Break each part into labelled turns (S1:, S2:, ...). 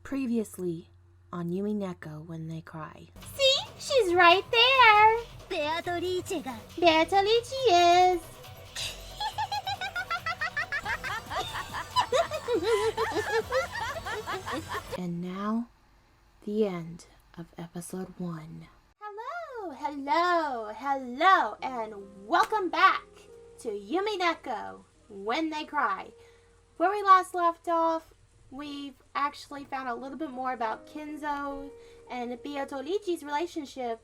S1: Previously on Umineko When They Cry.
S2: See? She's right there. Beatrice is.
S1: And now, the end of episode 1.
S2: Hello, and welcome back to Umineko When They Cry. Where we last left off, we've actually found a little bit more about Kinzo and Beatrice's relationship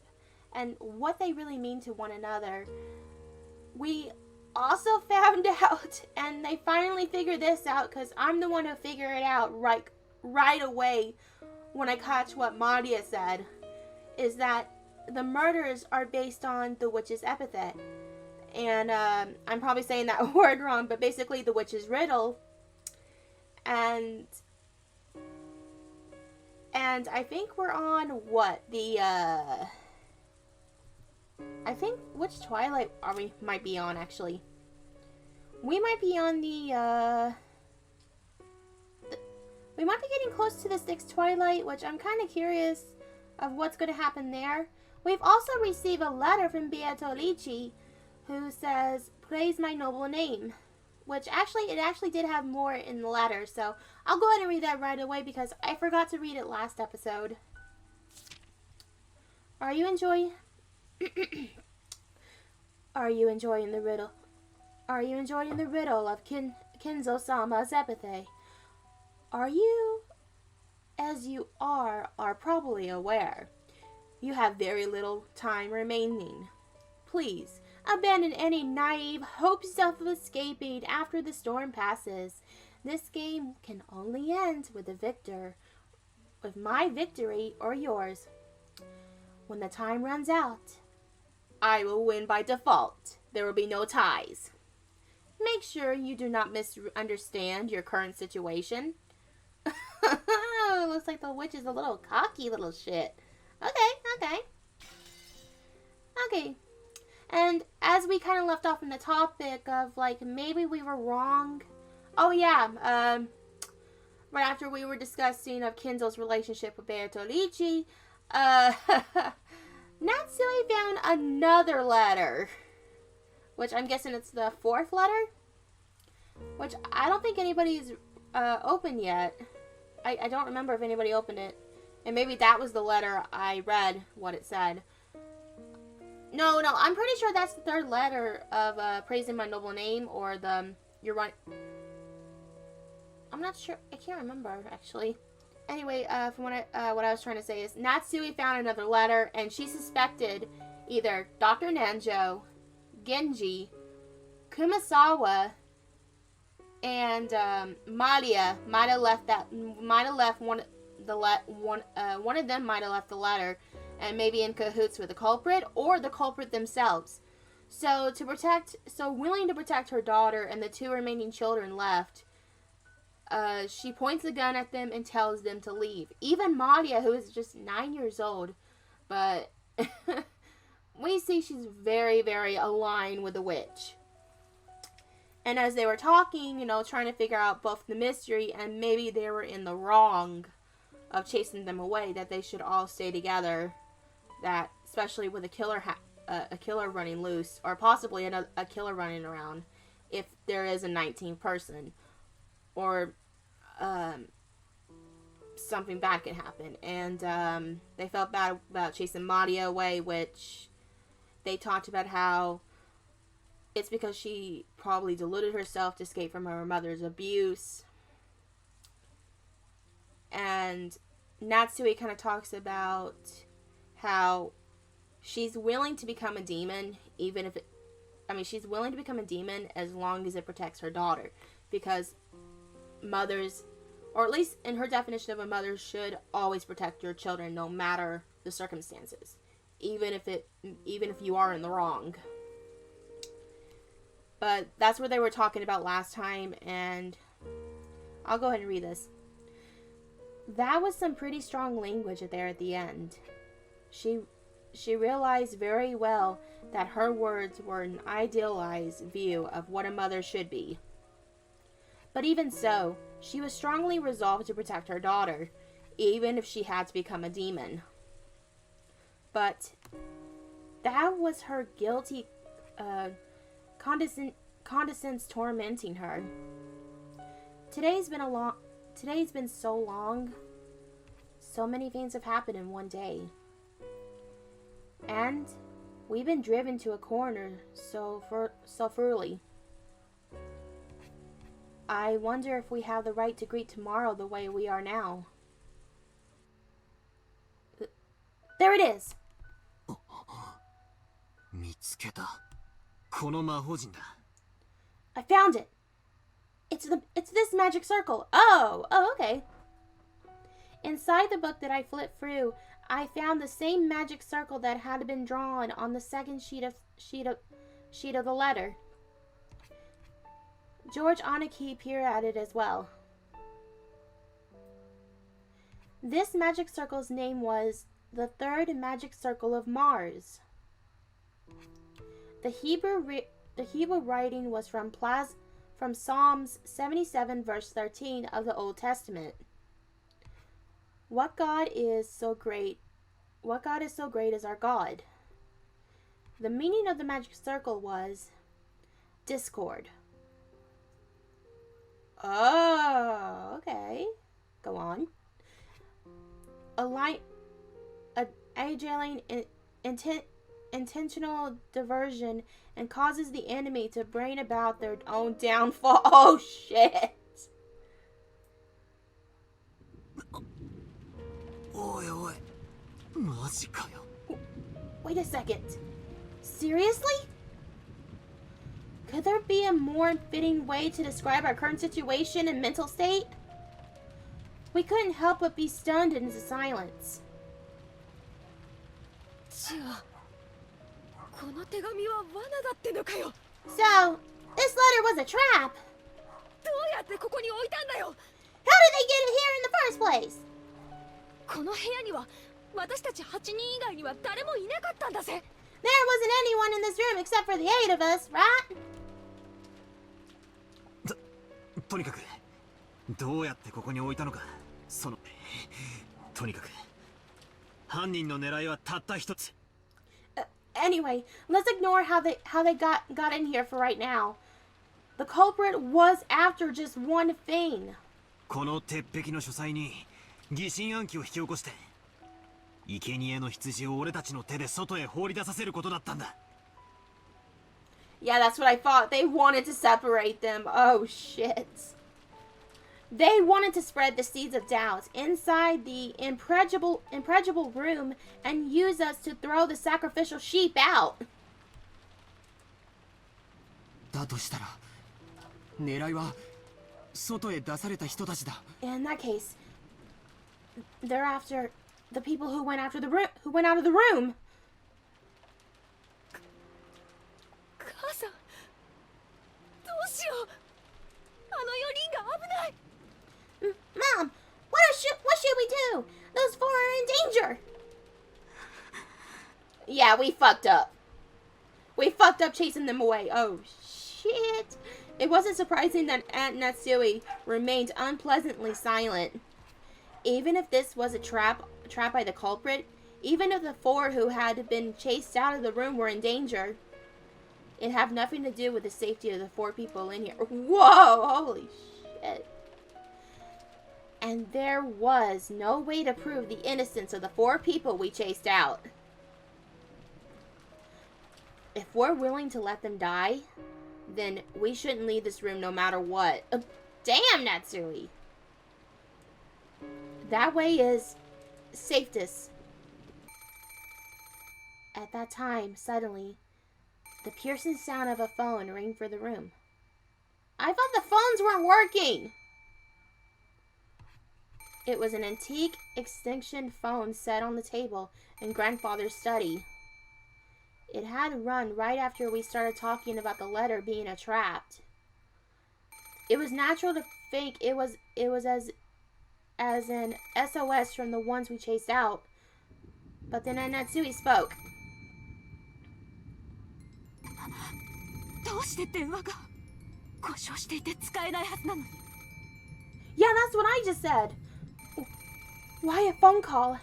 S2: and what they really mean to one another. We also found out, and they finally figured this out, because I'm the one who figured it out right away when I catch what Maria said, is that the murders are based on the witch's epithet. And I'm probably saying that word wrong, but basically the witch's riddle. And I think we're on what? I think which twilight might be on, actually. We might be on we might be getting close to the 6th twilight, which I'm kind of curious of what's going to happen there. We've also received a letter from Beatrice who says, "Praise my noble name," which it actually did have more in the letter, so I'll go ahead and read that right away because I forgot to read it last episode. Are you enjoying the riddle? Are you enjoying the riddle of Kinzo-sama's epithet? Are you, as you are probably aware, you have very little time remaining. Please, abandon any naive hopes of escaping after the storm passes. This game can only end with the victor, with my victory or yours. When the time runs out, I will win by default. There will be no ties. Make sure you do not misunderstand your current situation. Looks like the witch is a little cocky little shit. Okay. And as we kind of left off in the topic of, like, maybe we were wrong. Oh, yeah. Right after we were discussing of Kinzo's relationship with Beatrice, Natsui found another letter. Which I'm guessing it's the 4th letter? Which I don't think anybody's opened yet. I don't remember if anybody opened it. And maybe that was the letter I read what it said. No, I'm pretty sure that's the 3rd letter of praising my noble name, or you're right. I'm not sure. I can't remember, actually. Anyway, from what I was trying to say is, Natsui found another letter, and she suspected either Dr. Nanjo, Genji, Kumasawa, and Maria might have left one of them might have left the letter, and maybe in cahoots with the culprit or the culprit themselves. So willing to protect her daughter and the 2 remaining children left, she points the gun at them and tells them to leave. Even Maria, who is just 9 years old, but we see she's very, very aligned with the witch. And as they were talking, trying to figure out both the mystery and maybe they were in the wrong of chasing them away, that they should all stay together, that especially with a killer running loose, or possibly a killer running around, if there is a 19th person, or something bad can happen. And they felt bad about chasing Maria away, which they talked about how it's because she probably deluded herself to escape from her mother's abuse. And Natsui kind of talks about how she's willing to become a demon, she's willing to become a demon as long as it protects her daughter. Because mothers, or at least in her definition of a mother, should always protect your children no matter the circumstances. Even if you are in the wrong. But that's what they were talking about last time, and I'll go ahead and read this. That was some pretty strong language there at the end. She realized very well that her words were an idealized view of what a mother should be. But even so, she was strongly resolved to protect her daughter, even if she had to become a demon. But that was her guilty condescends tormenting her. Today's been so long. So many things have happened in one day. And we've been driven to a corner so thoroughly. I wonder if we have the right to greet tomorrow the way we are now. There it is!
S3: 見つけた。この魔法陣だ。
S2: I found it! It's this magic circle. Oh, okay. Inside the book that I flipped through, I found the same magic circle that had been drawn on the second sheet of the letter. George Aniki peered at it as well. This magic circle's name was the Third Magic Circle of Mars. The Hebrew writing was from Psalms 77 verse 13 of the Old Testament. What God is so great is our God. The meaning of the magic circle was discord. Oh, okay. Go on. Intentional diversion and causes the enemy to bring about their own downfall. Oh, shit.
S3: おいおい、マジかよ。
S2: Wait a second. Seriously? Could there be a more fitting way to describe our current situation and mental state? We couldn't help but be stunned into silence.
S4: じゃあ、この手紙は罠だってのかよ。
S2: So, this letter was a trap.
S4: どうやってここに置いたんだよ。
S2: How did they get it here in the first place?
S4: この部屋には私たち8人以外には誰もいなかったんだぜ。
S2: There wasn't anyone in this room except for the 8 of us, right?
S3: とにかくどうやってここに置いたのか。とにかく犯人の狙いはたった一つ。
S2: Anyway, let's ignore how they got in here for right now. The culprit was after just one thing.
S3: この鉄壁の書斎に疑心暗鬼を引き起こして生贄の羊を俺たちの手で外へ放り出させることだったんだ。
S2: Yeah, that's what I thought. They wanted to separate them. Oh, shit. They wanted to spread the seeds of doubt inside the impregnable room and use us to throw the sacrificial sheep out.
S3: だとしたら狙いは外へ出された人たちだ。
S2: In that case, they're after the people who went out of the room.
S4: 母さん、どうしよう。あの4人が危ない。
S2: Mom, what should we do? Those 4 are in danger. Yeah, we fucked up. We fucked up chasing them away. Oh, shit. It wasn't surprising that Aunt Natsui remained unpleasantly silent. Even if this was a trap by the culprit, even if the 4 who had been chased out of the room were in danger, it had nothing to do with the safety of the 4 people in here. Whoa, holy shit. And there was no way to prove the innocence of the 4 people we chased out. If we're willing to let them die, then we shouldn't leave this room no matter what. Damn, Natsui! That way is safest. At that time, suddenly, the piercing sound of a phone rang through the room. I thought the phones weren't working! It was an antique extinction phone set on the table in Grandfather's study. It had run right after we started talking about the letter being a trap. It was natural to think it was as an SOS from the ones we chased out. But then Natsui spoke.
S4: どうして電話が故障していて使えないはずなのに。
S2: Yeah, that's what I just said. Why a phone call?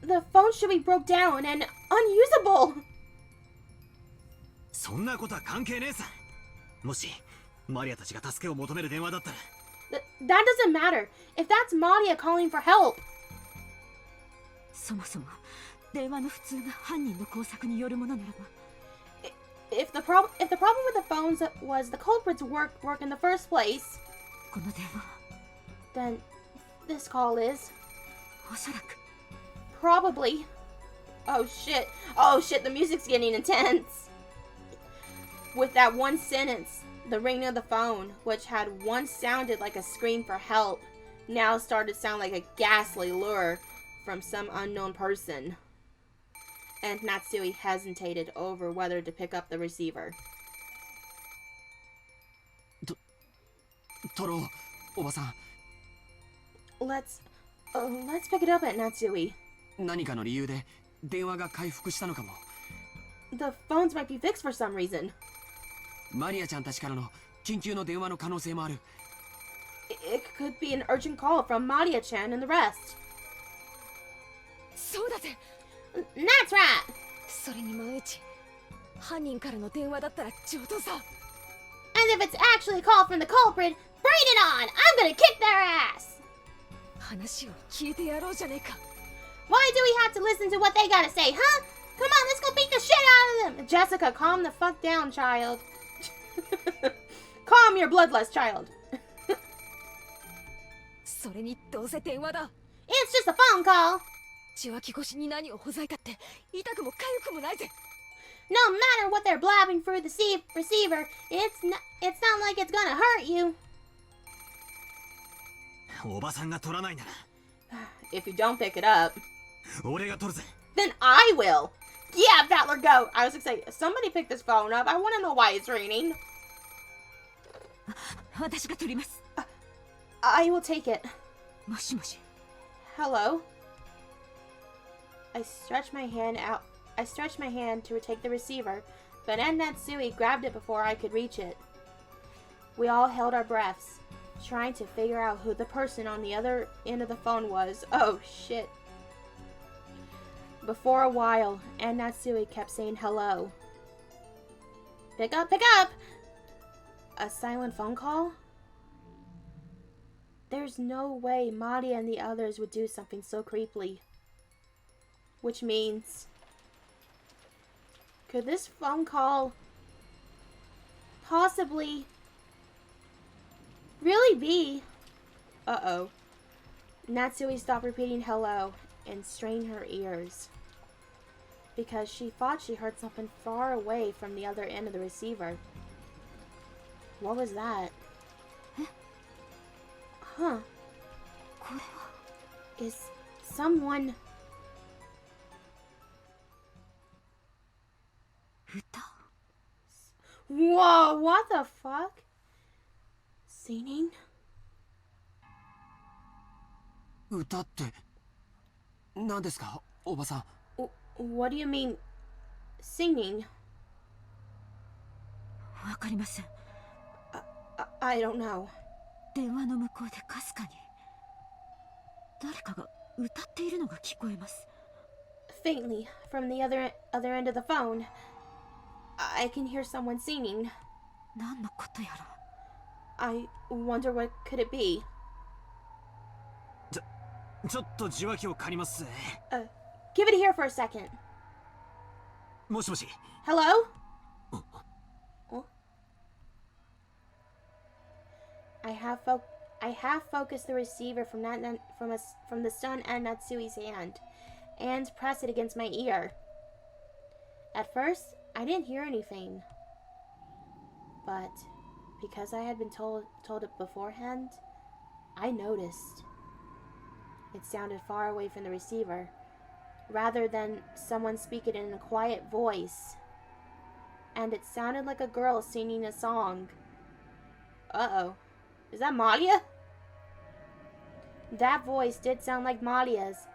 S2: The phone should be broke down and unusable.
S3: そんなことは関係ねえさ。もしマリアたちが助けを求める電話だったら。
S2: That doesn't matter. If that's Maria calling for help.
S4: そもそも電話の普通が犯人の工作によるものならば。
S2: If the problem with the phones was the culprit's work in the first place,
S4: この電話は
S2: then this call is
S4: おそらく
S2: probably. Oh shit. Oh shit, the music's getting intense. With that one sentence, the ringing of the phone, which had once sounded like a scream for help, now started to sound like a ghastly lure from some unknown person. And Natsui hesitated over whether to pick up the receiver.
S5: トロ、おばさん。
S2: Let's pick it up at Natsui.
S5: 何かの理由で電話が回復したのかも。
S2: The phones might be fixed for some reason.
S5: マリアちゃんたちからの緊急の電話の可能性もある。
S2: It could be an urgent call from Maria-chan and the rest.
S4: そうだぜ。
S2: That's right.
S4: それに万一犯人からの電話だったら上等さ。
S2: And if it's actually a call from the culprit, bring it on! I'm gonna kick their ass!
S4: 話を聞いてやろうじゃねえか。
S2: Why do we have to listen to what they gotta say, huh? Come on, let's go beat the shit out of them! Jessica, calm the fuck down, child. Calm your bloodlust, child.
S4: それにどうせ電話だ。
S2: It's just a phone call.
S4: 受話器越しに何をほざいたって痛くも痒くもないぜ。
S2: No matter what they're blabbing through the receiver, it's not like it's gonna hurt you.
S3: おばさんが取らないなら
S2: If you don't pick it up,
S3: 俺が取るぜ。
S2: then I will. Yeah, Battler, go. I was excited. Somebody pick this phone up. I want to know why it's ringing.
S4: 私が取ります。
S2: I will take it.
S4: もしもし。
S2: Hello? I stretched my hand to take the receiver, but Natsui grabbed it before I could reach it. We all held our breaths, trying to figure out who the person on the other end of the phone was. Oh, shit. Before a while, Natsui kept saying hello. Pick up, pick up! A silent phone call? There's no way Maria and the others would do something so creepily. Which means... could this phone call possibly really be... Uh-oh. Natsui stopped repeating hello and strained her ears, because she thought she heard something far away from the other end of the receiver. What was that? Huh. Is someone...
S4: 歌？
S2: Whoa, what the fuck? Singing?
S5: 歌って何ですか、おばさん。
S2: What do you mean, singing?
S4: わかりません。
S2: I don't know.
S4: 電話の向こうでかすかに誰かが歌っているのが聞こえます。
S2: Faintly, from the other end of the phone, I can hear someone singing.
S4: 何のことやら。
S2: I wonder what could it be?
S3: ちょっと受話器を借りますぜ。
S2: Give it here for a second.
S3: もしもし。
S2: Hello? Oh. I have focused the receiver from the sun and Natsui's hand, and pressed it against my ear. At first, I didn't hear anything, but because I had been told it beforehand, I noticed. It sounded far away from the receiver, rather than someone speaking in a quiet voice, and it sounded like a girl singing a song. Uh-oh. Is that Maria? That voice did sound like Maria's,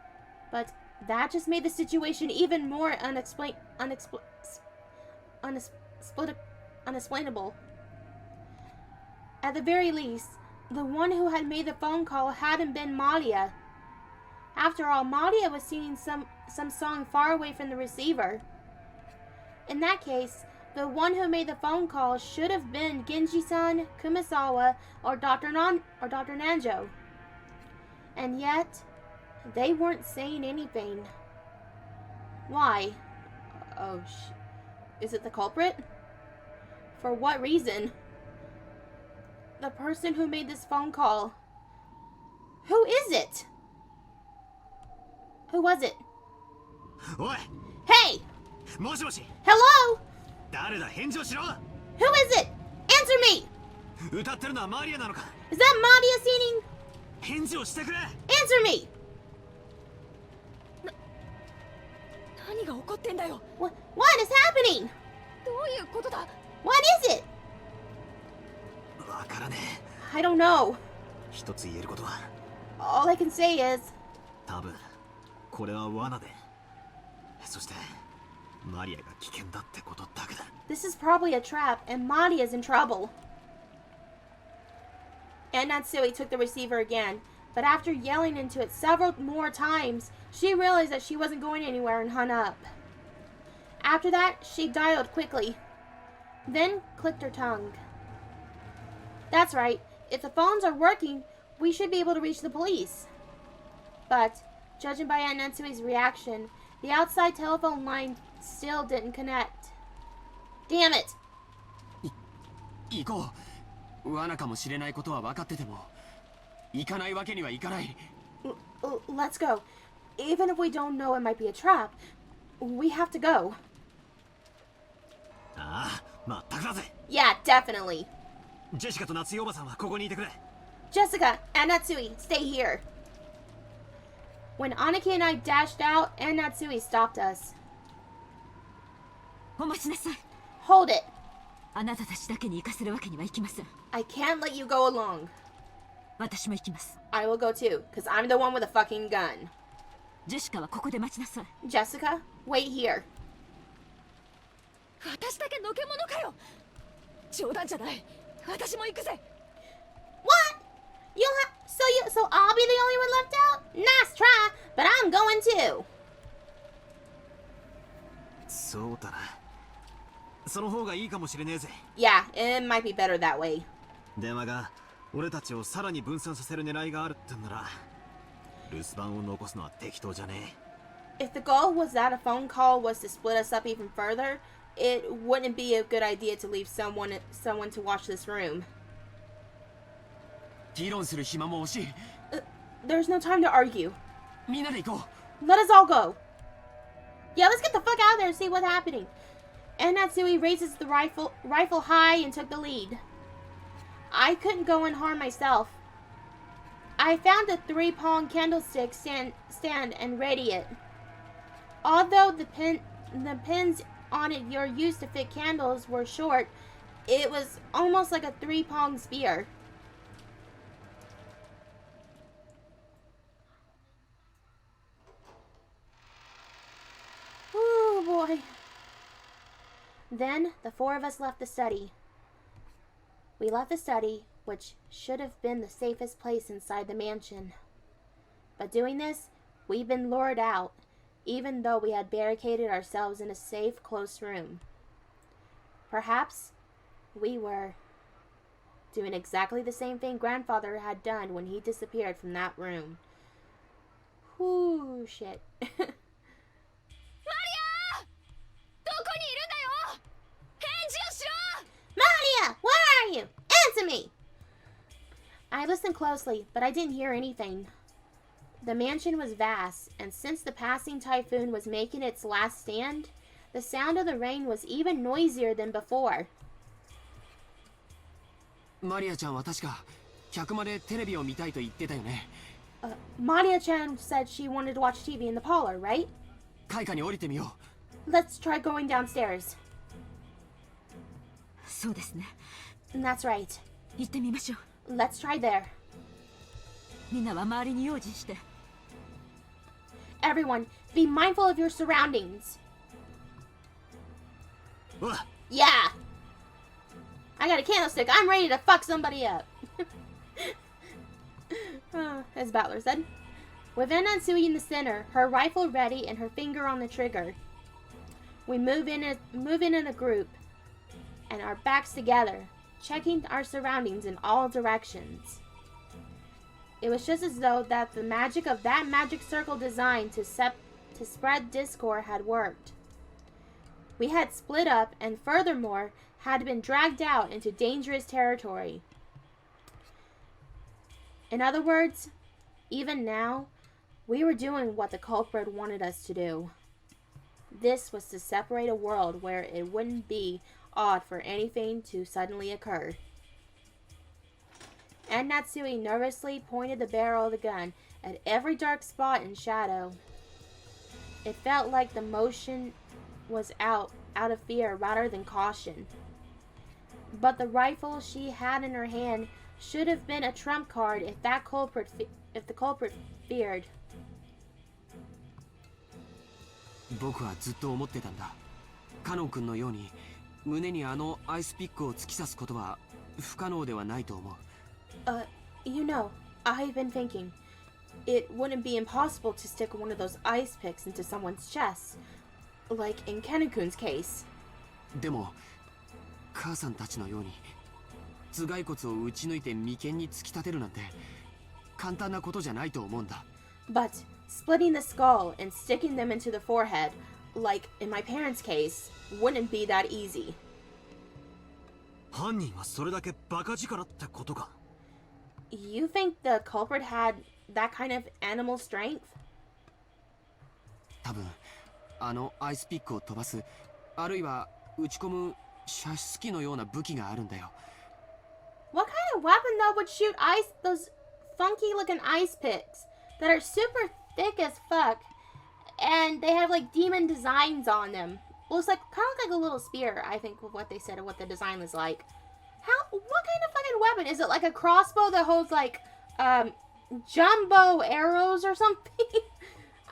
S2: but that just made the situation even more unexplainable. At the very least, the one who had made the phone call hadn't been Maria. After all, Maria was singing some song far away from the receiver. In that case, the one who made the phone call should have been Genji-san, Kumasawa, or Dr. Nanjo. And yet, they weren't saying anything. Why? Oh, is it the culprit? For what reason? The person who made this phone call. Who is it? Who was it?
S3: おい
S2: Hey!
S3: もしもし
S2: Hello?
S3: 誰だ返事をしろ
S2: Who is it? Answer me!
S3: 歌ってるのはマリアなのか
S2: Is that Maria singing?
S3: 返事をしてくれ
S2: Answer me!
S4: 何が起こってんだよ。
S2: What is happening?
S4: どういうことだ。
S2: What is it?
S3: わからね
S2: I don't know.
S3: え一つ言えることは
S2: All I can say is...
S3: 多分これは罠でそしてマリアが危険だってことだけだ
S2: This is probably a trap, and Maria's in trouble. And Natsui took the receiver again, but after yelling into it several more times, she realized that she wasn't going anywhere and hung up. After that, she dialed quickly, then clicked her tongue. That's right, if the phones are working, we should be able to reach the police. But, judging by Aunt Natsui's reaction, the outside telephone line still didn't connect. Damn it!
S5: 行こう。罠かもしれないことは分かってても行かないわけにはいかない。
S2: Let's go. Even if we don't know it might be a trap, we have to go.
S3: ああまったくだぜ
S2: Yeah, definitely.
S3: ジェシカと夏井おばさんはここにいてくれ
S2: Jessica and Natsui, stay here. When Anaki and I dashed out, and Natsui stopped us.
S4: お待ちなさい。
S2: Hold it.
S4: あなたたちだけに行かせるわけにはいきません。
S2: I can't let you go along.
S4: 私も行きます。
S2: I will go too, because I'm the one with a fucking gun.
S4: ジェシカはここで待ちなさい。
S2: Jessica, wait here.
S4: 私だけのけ者かよ。冗談じゃない。私も行くぜ。
S2: What? So I'll be the only one left out? Nice try, but I'm going too.
S3: そうだなその方がいいかもしれねえぜ
S2: Yeah, it might be better that way.
S3: 電話が俺たちをさらに分散させる狙いがあるってんなら留守番を残すのは適当じゃねえ
S2: If the goal was that a phone call was to split us up even further, it wouldn't be a good idea to leave someone to watch this room.
S5: 議論する暇も惜しい。
S2: There's no time to argue.
S5: みんなで行こ
S2: Let us all go. Yeah, let's get the fuck out of there and see what's happening. And Natsui raises the rifle high and took the lead. I couldn't go and harm myself. I found a 3-prong candlestick stand and ready it. Although the pins on it you're used to fit candles were short, it was almost like a 3-prong spear. Oh boy. Then the 4 of us left the study. We left the study, which should have been the safest place inside the mansion. But doing this, we've been lured out, even though we had barricaded ourselves in a safe, close room. Perhaps we were doing exactly the same thing Grandfather had done when he disappeared from that room. Whoo, shit.
S4: マリア！どこにいるんだよ！返事をしろ！
S2: Maria, where are you? Answer me! I listened closely, but I didn't hear anything. The mansion was vast, and since the passing typhoon was making its last stand, the sound of the rain was even noisier than before.
S5: う。マリアちゃんは確か客までテレビを見たいと言ってたよね。
S2: Maria-chan said she wanted to watch TV in the parlor, right?
S5: 階下に降りてみよ
S2: Let's try going downstairs.
S4: そうですね。
S2: And that's right.
S4: 行ってみましょう。
S2: Let's try there.
S4: みんなは周りに用心して。
S2: Everyone, be mindful of your surroundings.
S3: おい
S2: Yeah! I got a candlestick. I'm ready to fuck somebody up. As Battler said. With Natsui in the center, her rifle ready and her finger on the trigger. We move in a group and our backs together, checking our surroundings in all directions. It was just as though that the magic of that magic circle designed to spread discord had worked. We had split up and furthermore had been dragged out into dangerous territory. In other words, even now, we were doing what the culprit wanted us to do. This was to separate a world where it wouldn't be odd for anything to suddenly occur. And Natsui nervously pointed the barrel of the gun at every dark spot and shadow. It felt like the motion was out of fear rather than caution. But the rifle she had in her hand should have been a trump card if the culprit feared.
S5: 僕はずっと思ってたんだ。カノン君のように胸にあのアイスピックを突き刺すことは不可能ではないと思う。
S2: You know, I've been thinking, it wouldn't be impossible to stick one of those ice picks into someone's chest, like in Kenna-kun's case.
S5: でも、母さんたちのように頭蓋骨を打ち抜いて眉間に突き立てるなんて簡単なことじゃないと思うんだ。
S2: But splitting the skull and sticking them into the forehead, like in my parents' case, wouldn't be that easy.
S3: 犯人はそれだけバカ力ってことか。
S2: You think the culprit had that kind of animal strength?
S5: 多分あのアイスピックを飛ばす、あるいは打ち込む射出機のような武器があるんだよ。
S2: What kind of weapon though would shoot those funky looking ice picks that are super thick as fuck and they have like demon designs on them? Looks like kind of like a little spear, I think, with what they said and what the design was like. What kind of fucking weapon? Is it like a crossbow that holds like jumbo arrows or something?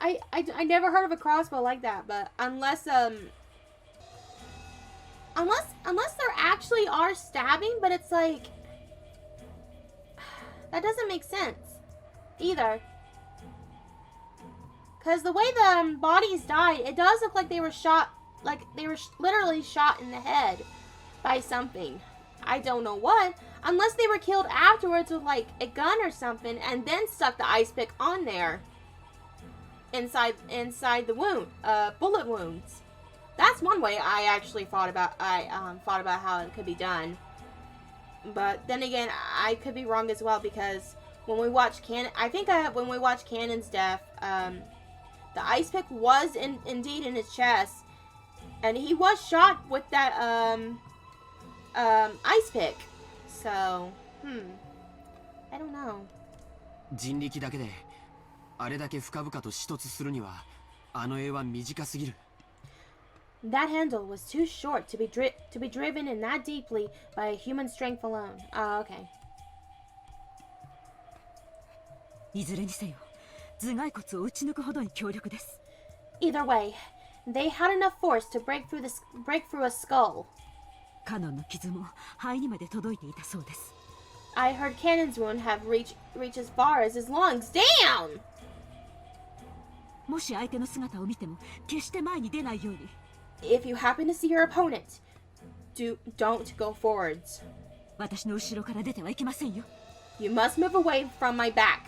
S2: I never heard of a crossbow like that, but unless there actually are stabbing, but it's like that doesn't make sense either. Cause the way the bodies died, it does look like they were shot, like they were literally shot in the head by something. I don't know what, unless they were killed afterwards with like a gun or something, and then stuck the ice pick on there inside the wound, bullet wounds. That's one way I actually thought about how it could be done. But then again, I could be wrong as well, because when we watched when we watched Cannon's death, the ice pick was indeed in his chest, and he was shot with that ice pick. So, I don't know.
S5: 人力だけであれだけ深々と衝突するにはあの絵は短すぎる。
S2: That handle was too short to be driven in that deeply by human strength alone. Oh, okay.
S4: いずれにせよ、頭蓋骨を打ち抜くほどに強力です。
S2: Either way, they had enough force to break through a skull.
S4: カノンの傷も肺にまで届いていたそうです。
S2: I heard Cannon's wound have reached as far as his lungs. Damn!
S4: もし相手の姿を見ても決して前に出ないように。
S2: If you happen to see your opponent, don't go forwards.
S4: 私の後ろから出てはいけませんよ。
S2: You must move away from my back.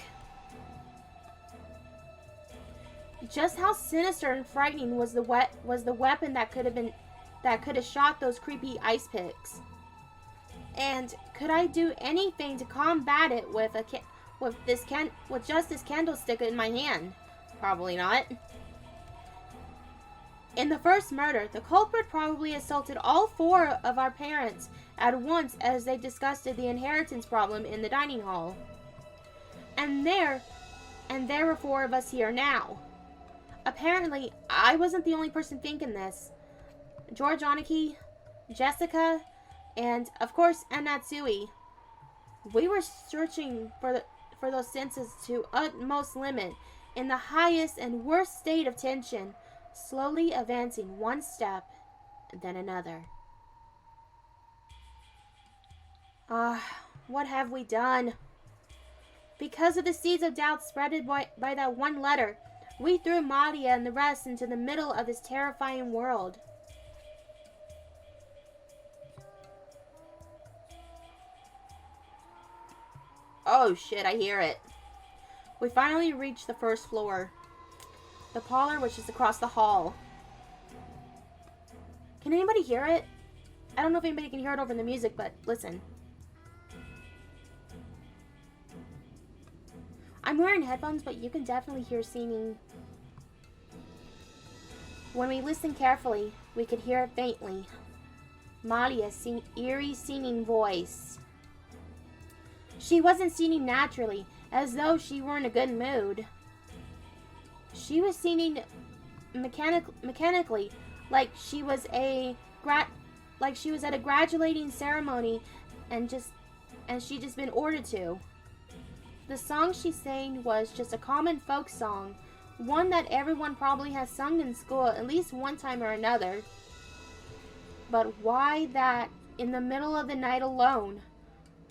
S2: Just how sinister and frightening was the weapon that could have shot those creepy ice picks? And could I do anything to combat it with just this candlestick in my hand? Probably not. In the first murder, the culprit probably assaulted all four of our parents at once as they discussed the inheritance problem in the dining hall. And there were four of us here now. Apparently, I wasn't the only person thinking this. George Oniki, Jessica, and of course Natsui. We were searching for those senses to utmost limit in the highest and worst state of tension, slowly advancing one step, then another. What have we done? Because of the seeds of doubt spreaded by that one letter, we threw Maria and the rest into the middle of this terrifying world. Oh shit, I hear it. We finally reached the first floor. The parlor, which is across the hall. Can anybody hear it? I don't know if anybody can hear it over the music, but listen. I'm wearing headphones, but you can definitely hear singing. When we listened carefully, we could hear it faintly. Maria's eerie singing voice. She wasn't singing naturally, as though she were in a good mood. She was singing mechanically, like she was at a graduating ceremony, and she just been ordered to. The song she sang was just a common folk song, one that everyone probably has sung in school at least one time or another. But why that in the middle of the night alone,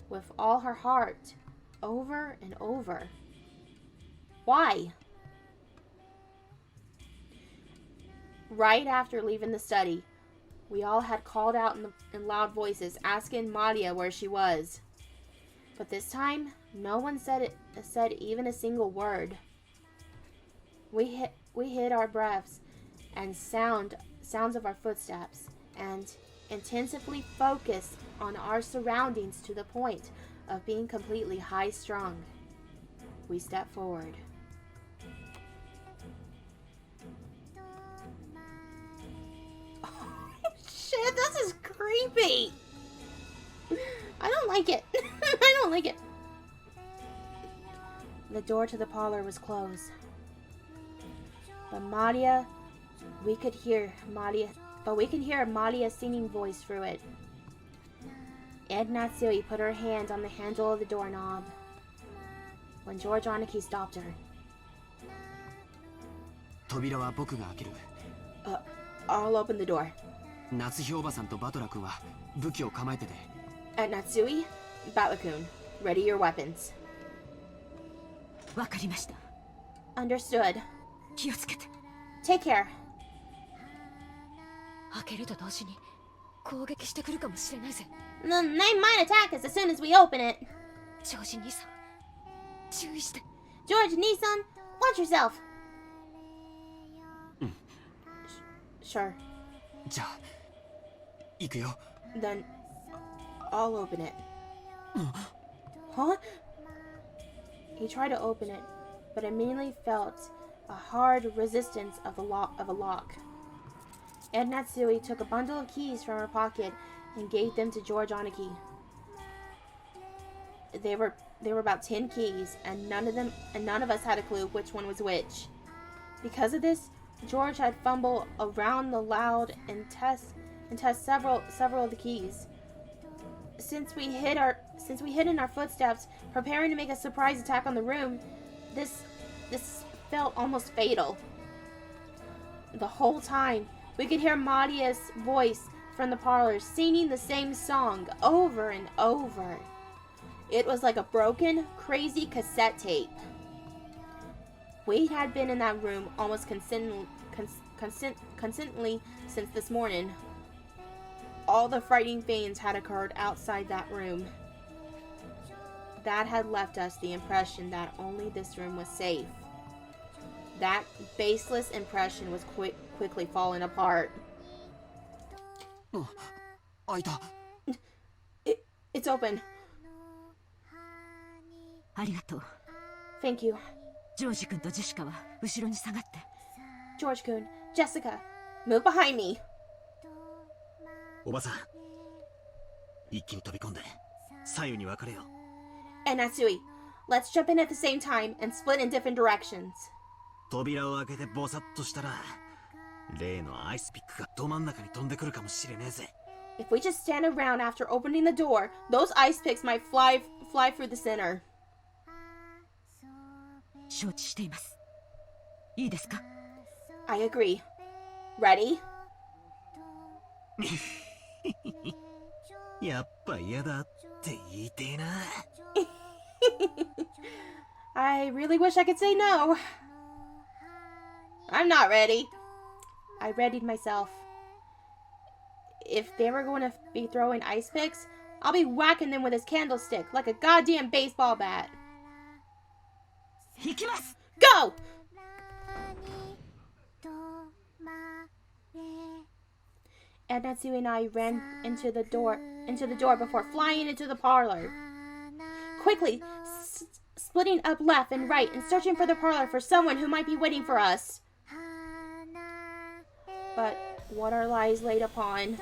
S2: with all her heart, over and over? Why? Right after leaving the study, we all had called out in loud voices, asking Maria where she was. But this time, no one said even a single word. We hid our breaths and sounds of our footsteps, and intensively focused on our surroundings to the point of being completely high-strung. We stepped forward. Shit, this is creepy. I don't like it. I don't like it. The door to the parlor was closed. But we could hear Maria's singing voice through it. Ed Natsui put her hand on the handle of the doorknob when George Aniki stopped her.
S5: 扉は僕が開ける。
S2: I'll open the door.
S5: 夏日おばさんとバトラ君は武器を構えてて。
S2: Ed Natsui, Battler-kun, ready your weapons.
S4: わかりました。
S2: Understood.
S4: 気をつけて。
S2: Take care.
S4: 開けると同時に攻撃してくるかもしれないぜ。
S2: They might attack us as soon as we open it.
S4: ジョージ兄さん、注意して。
S2: George, Nissan, watch yourself. Sure.
S5: じゃあ、行くよ。
S2: Then I'll open it. Huh? He tried to open it, but immediately felt a hard resistance of a lock. Ed Natsui took a bundle of keys from her pocket and gave them to George Aniki. They were about 10 keys, and none of us had a clue which one was which. Because of this, George had fumbled around the loud and test several of the keys. Since we hid in our footsteps, preparing to make a surprise attack on the room, this felt almost fatal. The whole time, we could hear Maria's voice from the parlor singing the same song over and over. It was like a broken, crazy cassette tape. We had been in that room almost consistently since this morning. All the frightening things had occurred outside that room. That had left us the impression that only this room was safe. That baseless impression was quickly falling apart.
S5: 開いた。
S2: It's open.
S4: ありがとう。
S2: Thank you.
S4: ジョージ君とジェシカは後ろに下がって。
S2: George-kun, Jessica, move behind me.
S3: おばさん、一気に飛び込んで左右に分かれよう。
S2: And Natsui, let's jump in at the same time and split in different directions.
S3: 扉を開けてボサッとしたら例のアイスピックがど真ん中に飛んでくるかもしれねえぜ。
S2: If we just stand around after opening the door, those ice picks might fly through the center.
S4: 承知しています。いいですか？
S2: I agree. Ready?
S3: やっぱ嫌だって言いてえな。
S2: I really wish I could say no. I'm not ready. I readied myself. If they were going to be throwing ice picks, I'll be whacking them with his candlestick like a goddamn baseball bat. Go! And Natsu and I ran into the door before flying into the parlor. Quickly, splitting up left and right and searching for the parlor for someone who might be waiting for us. But what our lies laid upon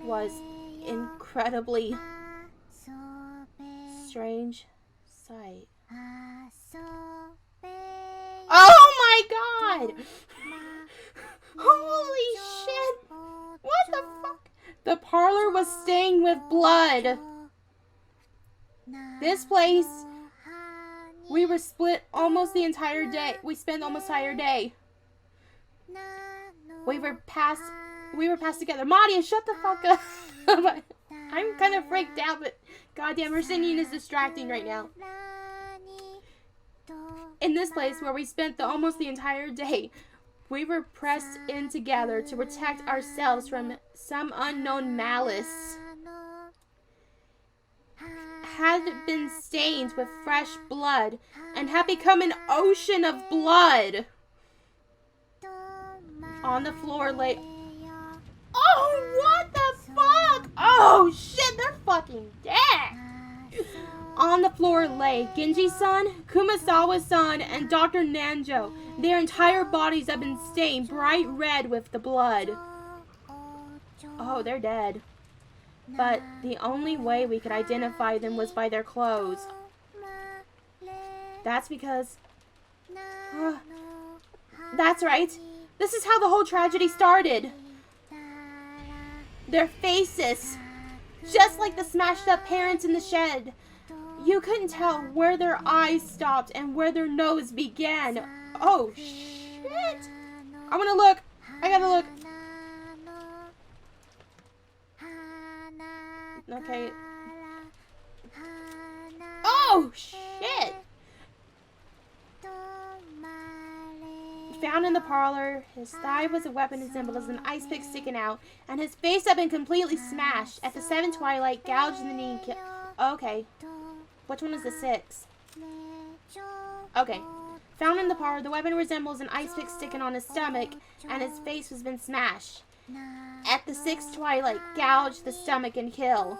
S2: was incredibly strange sight. Oh my god! Holy shit! What the fuck? The parlor was stained with blood. This place, we were split almost the entire day. We spent almost the entire day. We were passed together. Madia, shut the fuck up. I'm kind of freaked out, but goddamn, her singing is distracting right now. In this place where we spent almost the entire day, we were pressed in together to protect ourselves from some unknown malice. Had been stained with fresh blood and had become an ocean of blood. On the floor lay... Oh, what the fuck? Oh, shit, they're fucking dead. On the floor lay Genji-san, Kumasawa-san, and Dr. Nanjo. Their entire bodies have been stained bright red with the blood. Oh, they're dead. But the only way we could identify them was by their clothes. That's because... that's right. This is how the whole tragedy started. Their faces, just like the smashed up parents in the shed. You couldn't tell where their eyes stopped and where their nose began. Oh, shit. I want to look. I gotta look. Okay. Oh, shit. Found in the parlor, his thigh was a weapon assembled as an ice pick sticking out, and his face had been completely smashed. At the 7 twilight, gouged in the knee. Okay. Which one is the 6? Okay. Found in the parlor, the weapon resembles an ice pick sticking on his stomach, and his face has been smashed. At the 6 twilight, gouge the stomach and kill.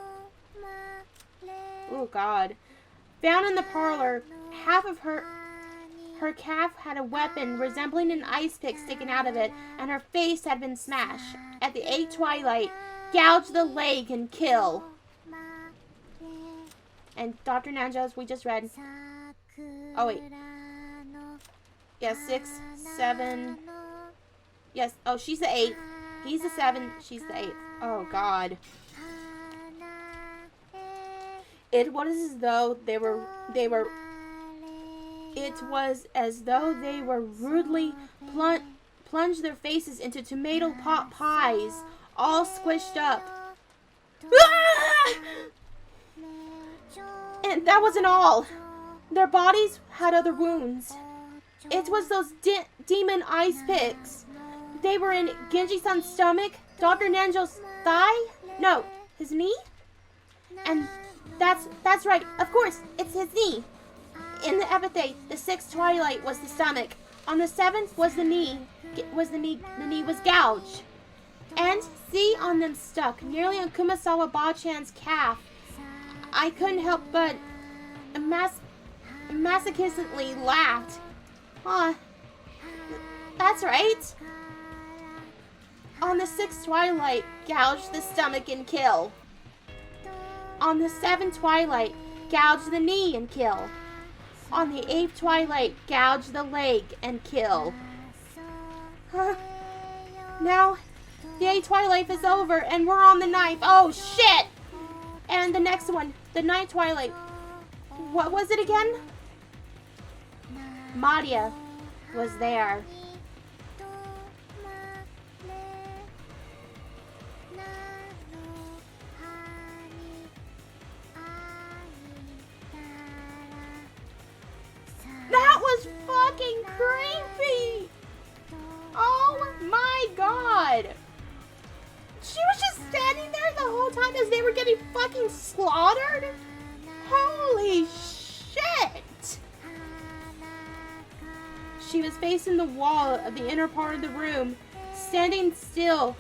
S2: Oh, God. Found in the parlor, half of her calf had a weapon resembling an ice pick sticking out of it, and her face had been smashed. At the 8 twilight, gouge the leg and kill. And Dr. Nanjo's we just read. Oh, wait. Yes, 6, 7. Yes, oh, she's the 8th. He's the 7, she's the 8th. Oh, God. It was as though they were rudely plunged their faces into tomato pot pies, all squished up. Ah! And that wasn't all. Their bodies had other wounds. It was those demon ice picks. They were in Genji-san's stomach, Dr. Nanjo's thigh? No, his knee? And that's right, of course, it's his knee. In the epitaph, the 6th twilight was the stomach. On the 7th was the knee. The knee was gouged. And see on them stuck, nearly on Kumasawa Bachan's calf. I couldn't help but masochistically laughed. That's right. On the 6th twilight, gouge the stomach and kill. On the 7th twilight, gouge the knee and kill. On the 8th twilight, gouge the leg and kill. Now, the 8th twilight is over and we're on the 9th. Oh, shit! And the next one, the 9th twilight. What was it again? Madia was there. was fucking creepy. Oh my god. She was just standing there the whole time as they were getting fucking slaughtered? Holy shit. She was facing the wall of the inner part of the room, standing still,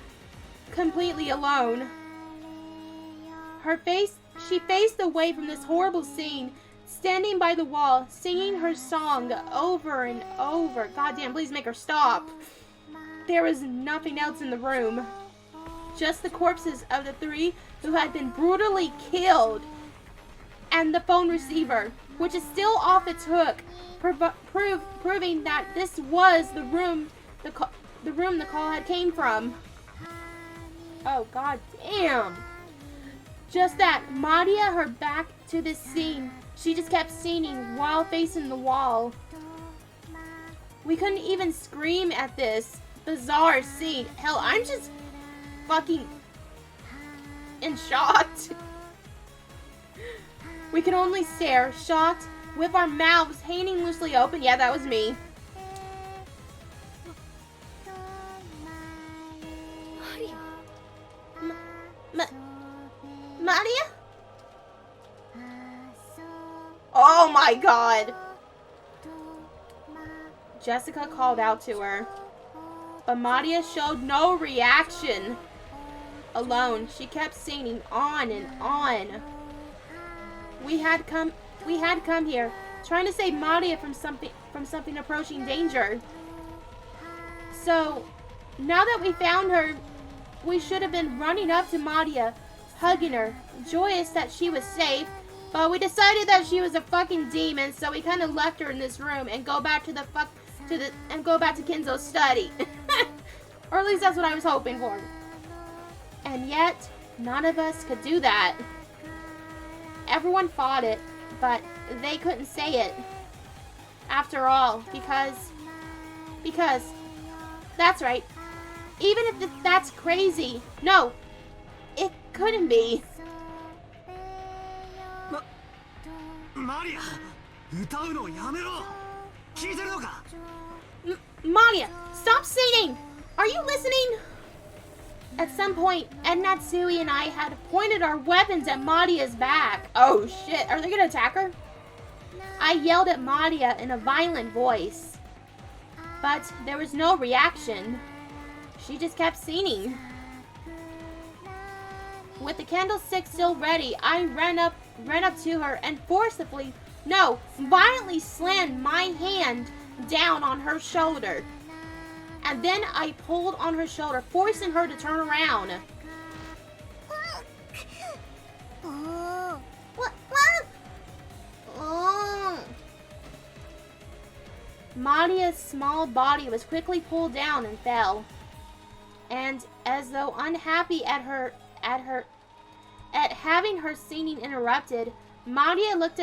S2: completely alone. She faced away from this horrible scene, standing by the wall, singing her song over and over. Goddamn, please make her stop. There was nothing else in the room. Just the corpses of the 3 who had been brutally killed. And the phone receiver, which is still off its hook, proving that this was the room the call had came from. Oh, god damn. Just that, Maria, her back to this scene, she just kept singing while facing the wall. We couldn't even scream at this bizarre scene. Hell, I'm just fucking in shock. We could only stare, shocked, with our mouths hanging loosely open. Yeah, that was me. Maria? Oh my god. Jessica called out to her, but Maria showed no reaction. Alone, she kept singing on and on. We had come here, trying to save Maria from something approaching danger. So, now that we found her, we should have been running up to Maria, hugging her, joyous that she was safe. But we decided that she was a fucking demon, so we kind of left her in this room and go back to Kinzo's study. Or at least that's what I was hoping for. And yet, none of us could do that. Everyone fought it, but they couldn't say it. After all, because that's right. Even if that's crazy, no, it couldn't be.
S3: Maria, 歌うのやめろ。聞いてるのか?
S2: Maria, stop singing! Are you listening? At some point, Ed Natsui and I had pointed our weapons at Maria's back. Oh shit, are they gonna attack her? I yelled at Maria in a violent voice, but there was no reaction. She just kept singing. With the candlestick still ready, I ran up to her and violently slammed my hand down on her shoulder. And then I pulled on her shoulder, forcing her to turn around. What? Oh. Maria's small body was quickly pulled down and fell. And as though unhappy at having her singing interrupted, Maria looked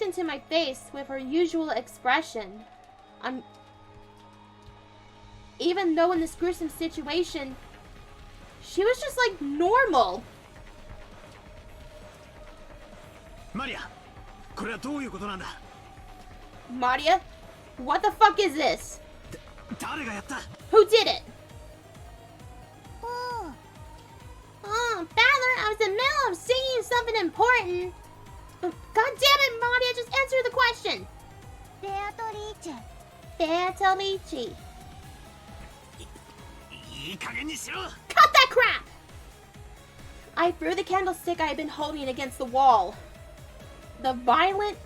S2: into my face with her usual expression. Even though in this gruesome situation, she was just like normal.
S3: Maria, これはどういうことなんだ?
S2: Maria, what the fuck is this?
S3: 誰がやった?
S2: Who did it? Oh, Battler, I was in the middle of singing something important. God damn it, Maria, just answer the question. Beatrice.
S3: いい加減にしろ!
S2: Cut that crap! I threw the candlestick I had been holding against the wall. The violence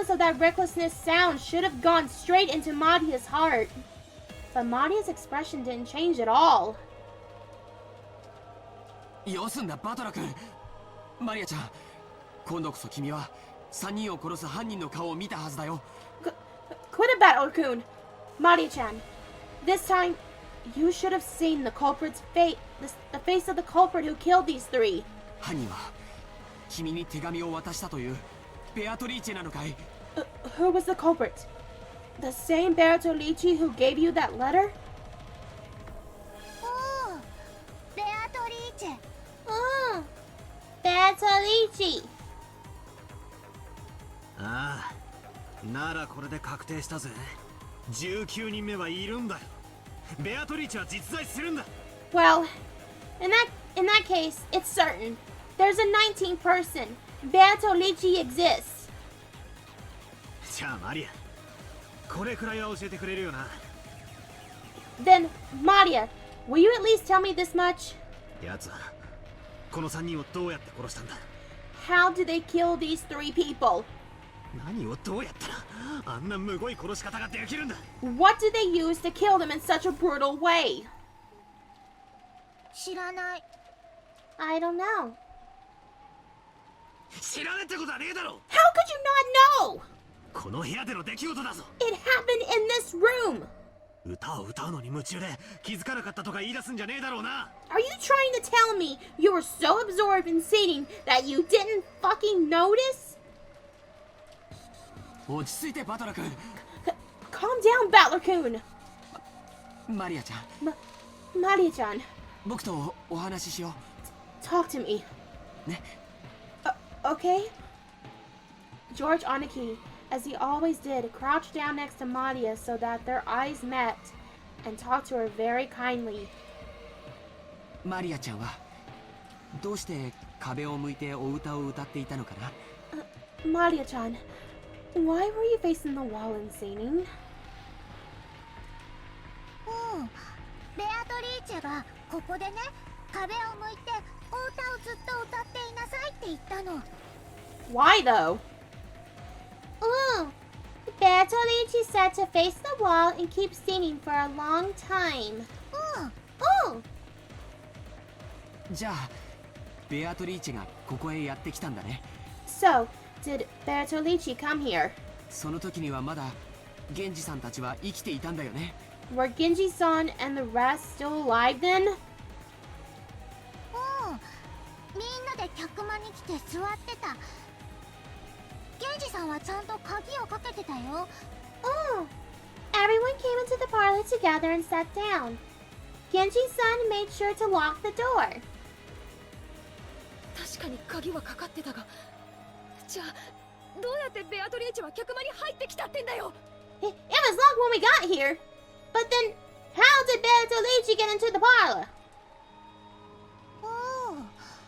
S2: of that recklessness sound should have gone straight into Maria's heart. But Maria's expression didn't change at all.
S5: よすんだバトラ君。マリアちゃん、今度こそ君は3人を殺す犯人の顔を見たはずだよ。
S2: Quit it, Battler-kun. Maria-chan, this time you should have seen the culprit's face, the face of the culprit who killed these 3.
S5: 犯人は君に手紙を渡したというベアトリーチェなのかい?
S2: Who was the culprit? The same Beatrice who gave you that letter? Oh, Beatrice. Oh, Beatrice.
S3: ああ、ならこれで確定したぜ。19人目はいるんだよ。ベアトリーチは実在するんだ。
S2: Well, in that case, it's certain. There's a 19th person. Beatrice exists.
S3: じゃあマリア、これくらいは教えてくれるよな。
S2: Then, Maria, will you at least tell me this much?
S3: やつはこの3人をどうやって殺したんだ。
S2: How did they kill these 3 people?
S3: 何をどうやったらあんなむごい殺し方ができるんだ。
S2: What did they use to kill them in such a brutal way?
S4: 知らない。
S2: I don't know.
S3: 知らねえってことはねえだろ。
S2: How could you not know?
S3: この部屋での出来事だぞ。
S2: It happened in this room.
S3: 歌を歌うのに夢中で気づかなかったとか言い出すんじゃねえだろうな。
S2: Are you trying to tell me you were so absorbed in singing that you didn't fucking notice?
S5: 落ち着いてバトラ君。
S2: Calm down, Battler-kun.
S5: マリアちゃん、
S2: Maria-chan,
S5: 僕とお話ししよ
S2: talk to me.
S5: うね。
S2: Okay? George Aniki, as he always did, crouched down next to Maria so that their eyes met and talked to her very kindly.
S5: マリアちゃんはどうして壁を向いてお歌を歌っていたのかな。
S2: Maria-chan, why were you facing the wall and singing?
S4: ベアトリーチェがここでね、壁を向いてお歌をずっと歌っていなさいって言ったの。
S2: Why though? Beatrice said to face the wall and keep singing for a long time.
S5: じゃあベアトリーチェがここへやってきたんだね。
S2: So, did Beatrice come here?
S5: その時にはまだ源氏さんたちは生きていたんだよね。
S2: Were Genji-san and the rest still alive then?
S4: みんなで客間に来て座ってた。ゲンジさんはちゃんと鍵をかけてたよ。
S2: Oh, everyone came into the parlor together and sat down. Genji-san made sure to lock the door.
S4: 確かに鍵はかかってたが、じゃあどうやってベアトリーチェは客間に入ってきたってんだよ。
S2: It was locked when we got here. But then, how did Beatrice get into the parlor?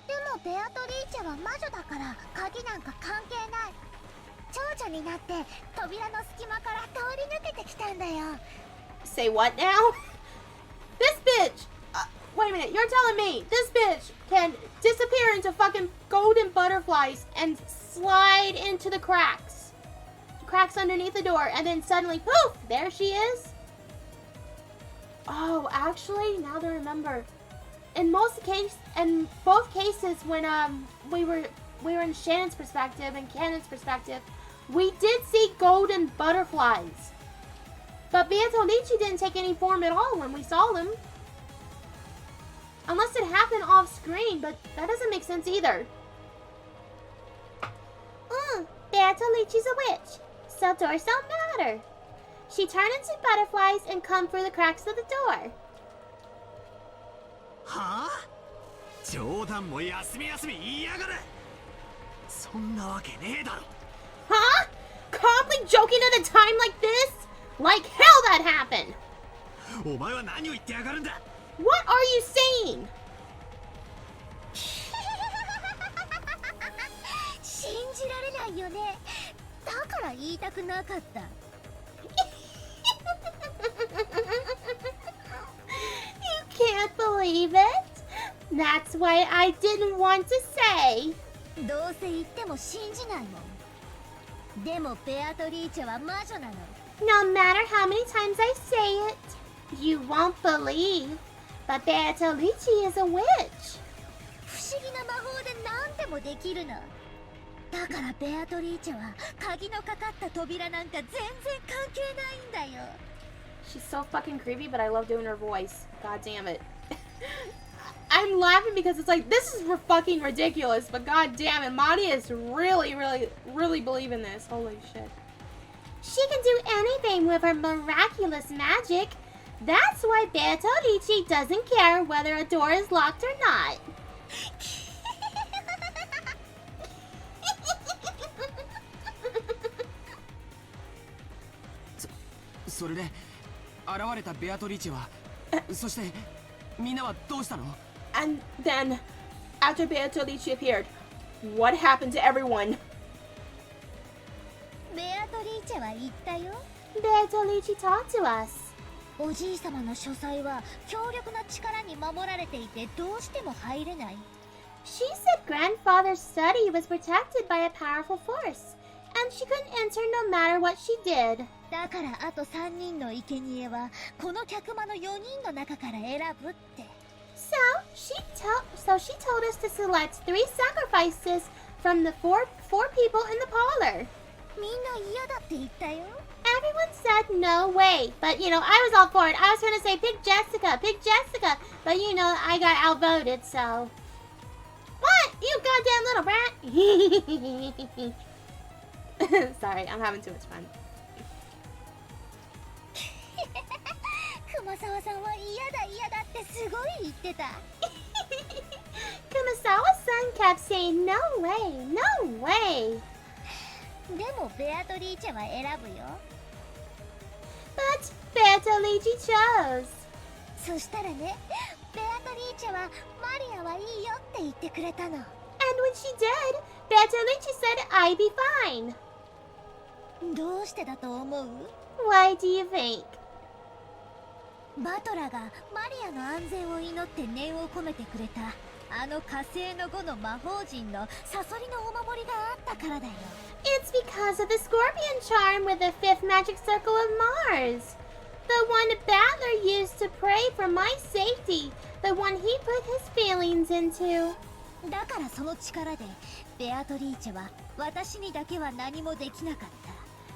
S4: でもベアトリーチェは魔女だから鍵なんか関係ない。蝶々になって扉の隙間から通り抜けてきたんだよ。
S2: Say what now? This bitch! Wait a minute, you're telling me this bitch can disappear into fucking golden butterflies and slide into the cracks underneath the door, and then suddenly, poof, there she is? Oh, actually, now that I remember, in both cases when we were in Shannon's perspective and Cannon's perspective, we did see golden butterflies. But Beatrice didn't take any form at all when we saw them. Unless it happened off screen, but that doesn't make sense either. Beatrice is a witch, so doors don't matter. She turned into butterflies and come through the cracks of the door.
S3: はあ？冗談も休み休み言いやがれ。そんなわけねえだろ。
S2: Huh? Calmly joking at a time like this? Like hell that happened!
S3: お前は何を言ってやがるんだ。
S2: What are you saying?
S4: 信じられないよね。だから言いたくなかった。
S2: You can't believe it? That's why I didn't want to say.
S4: どうせ言っても信じないもん。でもベアトリーチェは魔女なの。
S2: No matter how many times I say it, you won't believe. But Beatrice is a witch.
S4: 不思議な魔法で何でもできるの。だからベアトリーチェは鍵のかかった扉なんか全然関係ないんだよ。
S2: She's so fucking creepy, but I love doing her voice. God damn it. I'm laughing because it's like, this is fucking ridiculous, but god damn it, Maria is really believing this. Holy shit. She can do anything with her miraculous magic. That's why Beatrice doesn't care whether a door is locked or not.
S5: それで現れたベアトリーチェはそしてみんなはどうしたの？
S2: And then, after Beatrice appeared, what happened to everyone?
S4: ベアトリーチェは言ったよ。
S1: Beatrice talked to us.
S4: おじい様の書斎は強力な力に守られていてどうしても入れない。
S1: She said grandfather's study was protected by a powerful force, and she couldn't enter no matter what she did.
S4: だからあと3人の生贄はこの客間の4人の中から選ぶって。
S1: So she told us to select 3 sacrifices from the four people in the parlor.
S4: みんな嫌だって言ったよ。
S1: Everyone said no way, but I was all for it. I was trying to say pick Jessica, but I got outvoted, so. What? You goddamn little brat!
S2: Sorry, I'm having too much fun.
S4: 熊沢さんは嫌だってすごい言ってた。
S1: Kumasawa-san kept saying no way.
S4: でもベアトリーチェは選ぶよ。
S1: But Beatrice chose.
S4: そしたらね、ベアトリーチェはマリアはいいよって言ってくれたの。
S1: And when she did, Beatrice said I'd be fine.
S4: どうしてだと思う？
S1: Why do you think?
S4: バトラがマリアの安全を祈って念を込めてくれたあの火星の5の魔法陣のサソリのお守りがあったからだよ。
S1: It's because of the scorpion charm with the 5th magic circle of Mars. The one Battler used to pray for my safety. The one he put his feelings into.
S4: だからその力でベアトリーチェは私にだけは何もできなかった。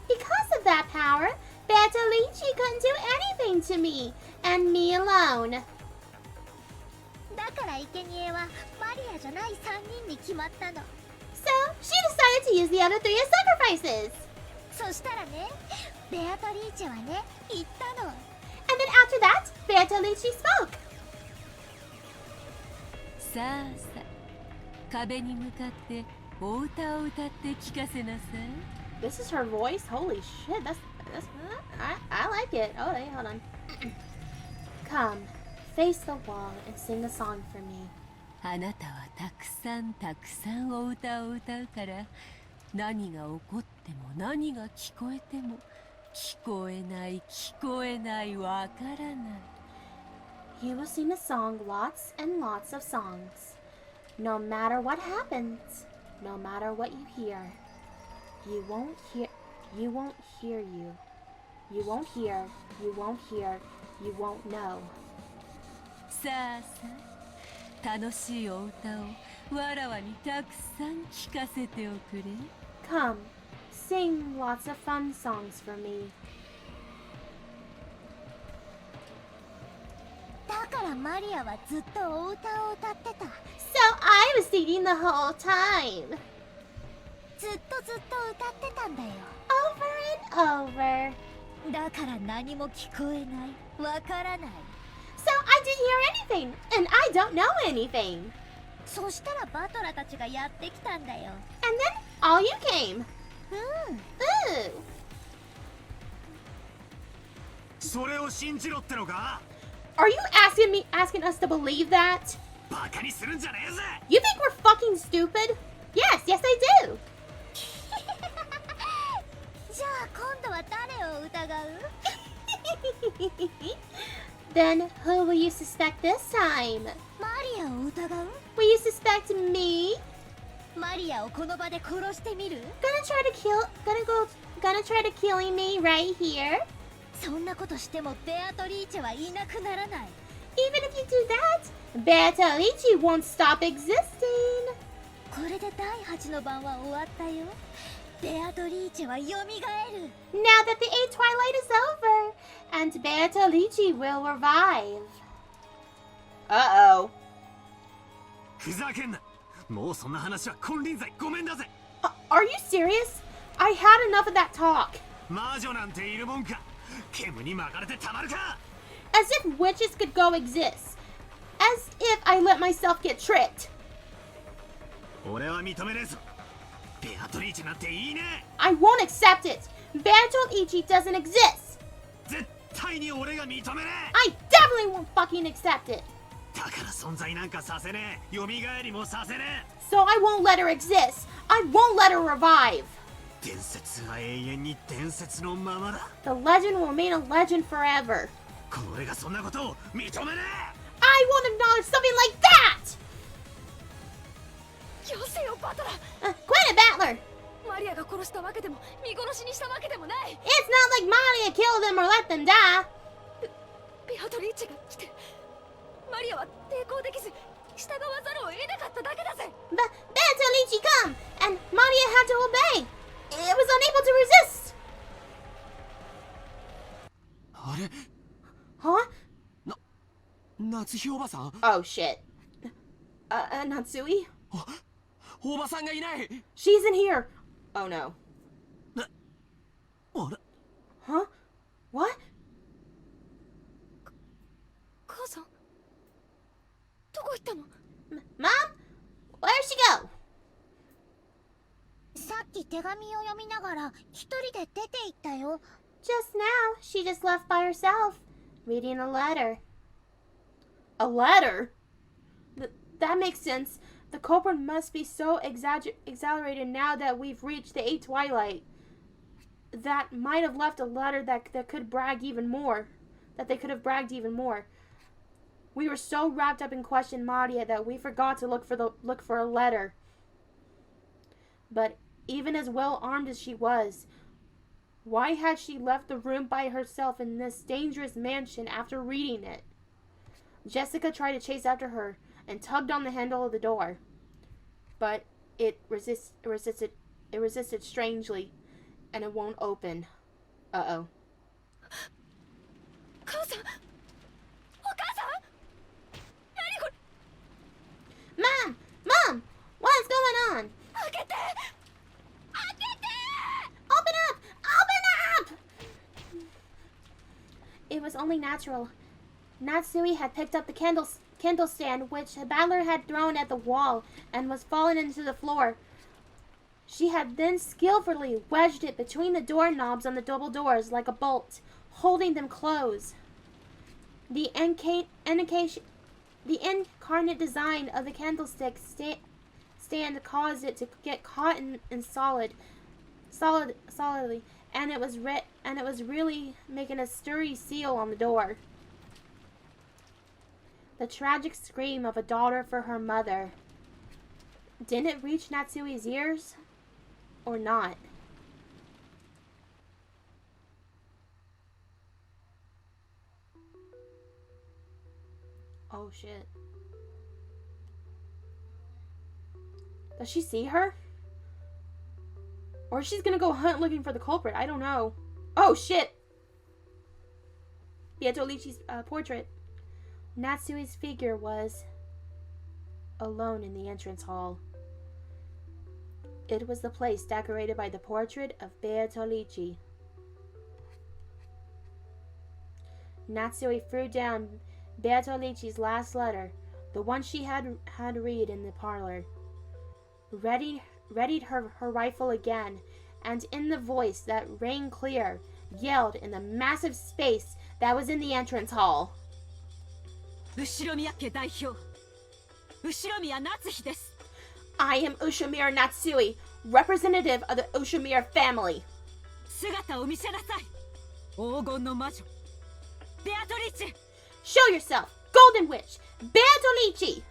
S1: Because of that power, Beatrice couldn't do anything to me, and me alone.
S4: だから生贄はマリアじゃない3人に決まったの。
S1: So, she decided to use the other 3 as sacrifices.
S4: そしたらね、ベアトリーチェはね、言ったの。
S1: And then after that, Beatrice spoke.
S6: さあさ、壁に向かってお歌を歌って聞かせなさい。
S2: This is her voice? Holy shit, that's I like it. Oh, hey, hold on.
S1: Come, face the wall and sing a song for me.
S6: あなたはたくさんお歌を歌うから何が起こっても何が聞こえても聞こえないわからない。
S1: You will sing a song, lots and lots of songs. No matter what happens, no matter what you hear, you won't hear you. You won't hear, you won't know.
S6: さあさあ、楽しいお歌をわらわにたくさん聞かせておくれ。
S1: Come, sing lots of fun songs for me.
S4: だからマリアはずっとお歌を歌ってた。
S1: So I was singing the whole time.
S4: ずっと歌ってたんだよ。
S1: Over and over.
S4: だから何も聞こえない、わからない。
S1: So I didn't hear anything, and I don't know anything.
S4: そしたらバトラたちがやってきたんだよ。
S1: And then all you came.
S4: うん。
S1: Ooh.
S3: それを信じろってのか？
S1: Are you asking us to believe that?
S3: バカにするんじゃねえぜ！
S1: You think we're fucking stupid? Yes, I do.
S4: じゃあ今度は誰を疑う？
S1: Then who will you suspect this time?
S4: マリアを疑う？
S1: Will you suspect me?
S4: マリアをこの場で殺してみる？
S1: Gonna try to killing me right here?
S4: そんなことしてもベアトリーチェはいなくならない。
S1: Even if you do that, Beatrice won't stop existing.
S4: これで第8の番は終わったよ。ベアトリーチェは蘇る。
S1: Now that the 8th twilight is over, and Beatrice will revive.
S2: Uh-oh.
S3: ふざけんな！もうそんな話は金輪際ごめんだぜ！
S2: Are you serious? I had enough of that talk.
S3: 魔女なんているもんか！煙に巻かれてたまるか！
S2: As if witches could go exist. As if I let myself get tricked.
S3: 俺は認めねえぞ！ベアトリーチェなんていいね！
S2: I won't accept it. Beatrice doesn't exist.
S3: 絶対に俺が認めね
S2: I definitely won't fucking accept it.
S3: え。だから存在なんかさせねえ。蘇りもさせね
S2: So I won't let her exist. I won't let her revive.
S3: え。伝説は永遠に伝説のままだ。
S2: The legend will remain a legend forever.
S3: この俺がそんなことを認めね
S2: I won't acknowledge something like that!
S4: よせよバトラー。
S2: Quit it, Battler!
S4: マリアが殺したわけでも見殺しにしたわけでもない。
S2: It's not like Maria killed them or let them die.
S4: ベアトリーチェが来てマリアは抵抗できず従わざるを得なかっただけだぜ。
S2: But Beatrice come, and Maria had to obey. It was unable to resist.
S5: あれ
S2: Huh?
S5: 夏日おばさん
S2: Oh shit. Natsui?
S5: おばさんがいない
S2: She's in here. Oh no.
S3: え。あれ
S2: Huh? What?
S4: 母さんどこ行ったの？
S2: Mom? Where'd she go?
S4: さっき手紙を読みながら一人で出て行ったよ。
S2: Just now, she just left by herself, reading a letter. A letter? That makes sense. The culprit must be so exaggerated now that we've reached the 8th twilight. That might have left a letter that could brag even more. That they could have bragged even more. We were so wrapped up in questioning Maria that we forgot to look for a letter. But even as well armed as she was, why had she left the room by herself in this dangerous mansion after reading it? Jessica tried to chase after her and tugged on the handle of the door, but it resisted strangely, and it won't open. Uh-oh.
S4: 母さん、お母さん、何これ？
S2: Mom! Mom! What's going on?
S4: 開けて！開けて！
S2: Open up! Open up! It was only natural. Natsui had picked up the candle stand which the Battler had thrown at the wall and was fallen into the floor. She had then skillfully wedged it between the doorknobs on the double doors like a bolt, holding them closed. The incarnate design of the candlestick stand caused it to get caught in solidly, and it was really making a sturdy seal on the door. The tragic scream of a daughter for her mother. Didn't it reach Natsui's ears? Or not? Oh shit. Does she see her? Or she's gonna go hunt looking for the culprit. I don't know. Oh shit! Beatrice's portrait. Natsui's figure was alone in the entrance hall. It was the place decorated by the portrait of Beatrice. Natsui threw down Beatrice's last letter, the one she had read in the parlor, readied her rifle again, and in the voice that rang clear, yelled in the massive space that was in the entrance hall.
S6: Ushiromiya家代表 Ushiromiya Natsuhi です
S2: I am Ushiromiya Natsui, representative of the Ushiromiya family.
S6: 姿を見せなさい黄金の魔女ベアトリーチェ
S2: Show yourself, Golden Witch, Beatrice!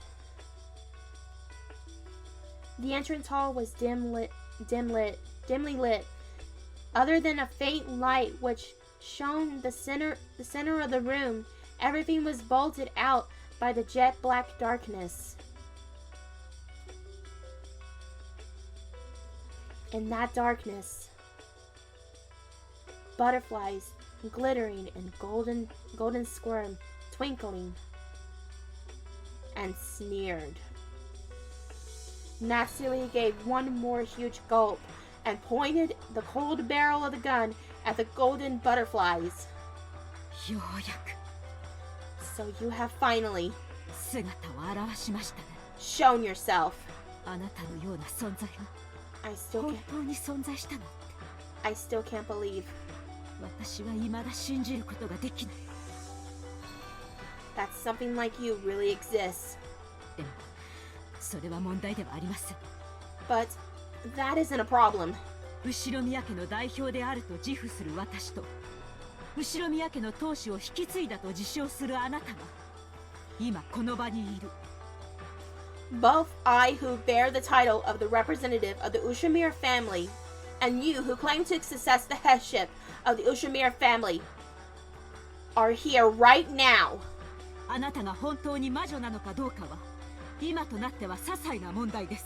S2: The entrance hall was dimly lit, other than a faint light which shone the center of the room. Everything was bolted out by the jet black darkness. In that darkness, butterflies glittering in golden squirm, twinkling, and sneered. Natsui gave one more huge gulp and pointed the cold barrel of the gun at the golden butterflies.
S6: ようやく
S2: So you have finally
S6: 姿を現しましたね
S2: shown yourself.
S6: あなたのような存在が
S2: I still
S6: 本
S2: can't,
S6: 当に存在したの
S2: I still can't believe.
S6: 私は未だ信じることができない。
S2: That's something like you really exists.
S6: でもそれは問題ではありません。
S2: But that isn't a problem.
S6: 後宮家の代表であると自負する私と後宮家の当主を引き継いだと自称するあなたが今この場にいる。
S2: Both I who bear the title of the representative of the Ushiromiya family and you who claim to success the headship of the Ushiromiya family are here right now.
S6: あなたが本当に魔女なのかどうかは今となっては些細な問題です。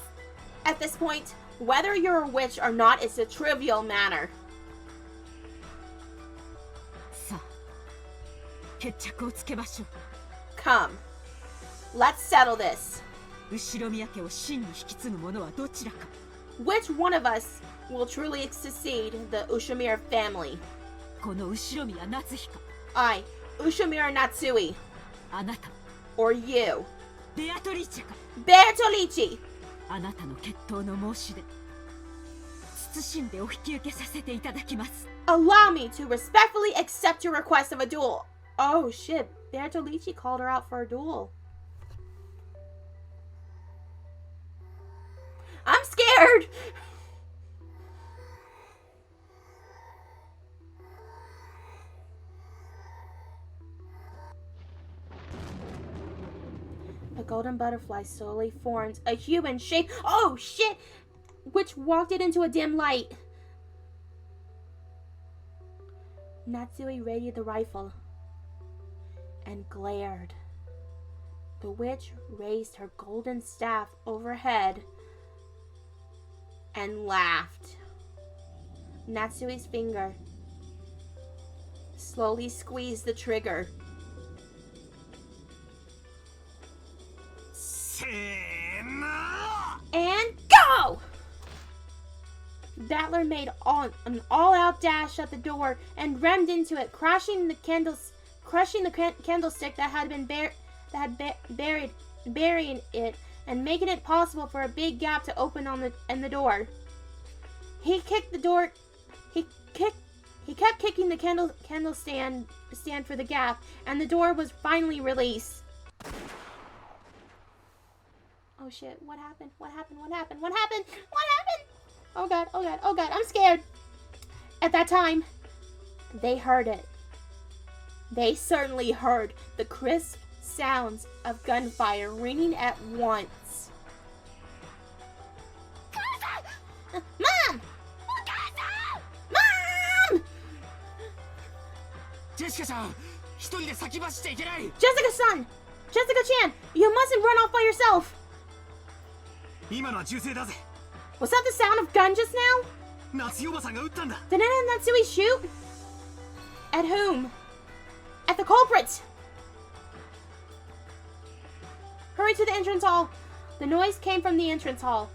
S2: At this point, whether you're a witch or not is a trivial matter.
S6: さあ決着をつけましょう。
S2: Come, let's settle this.
S6: 後宮家を真に引き継ぐ者はどちらか。
S2: Which one of us will truly succeed the Ushiromiya family?
S6: この後宮夏彦、
S2: I, Ushiromiya Natsui,
S6: あなた、
S2: or you,
S6: ベアトリーチェか。
S2: Beatrice.
S6: あなたの決闘の申し出、謹んでお引き受けさせていただきます。
S2: Allow me to respectfully accept your request of a duel. Oh shit, Beatrice called her out for a duel. I'm scared! A golden butterfly slowly formed a human shape. Oh shit! Which walked it into a dim light. Natsui radiated the rifle and glared. The witch raised her golden staff overhead and laughed. Natsui's finger slowly squeezed the trigger.
S3: せーの
S2: And go! Battler made an all-out dash at the door and rammed into it, crushing the candlestick that had been burying it, and making it possible for a big gap to open in the door. He kicked the door. He kept kicking the candle stand for the gap, and the door was finally released. Oh shit! What happened? What happened? What happened? What happened? What happened? Oh god! Oh god! Oh god! I'm scared. At that time, they heard it. They certainly heard the crisp sounds of gunfire ringing at once. Mom! Mom!
S5: ジェシカちゃん、一人で先走っちゃいけない。
S2: Jessica-san! Jessica-chan! You mustn't run off by yourself!
S3: 今のは銃声だぜ。
S2: Was that the sound of gun just now?
S3: 夏代おばさんが撃ったんだ。
S2: Did Natsui shoot? At whom? At the culprit! Hurry to the entrance hall. The noise came from the entrance hall.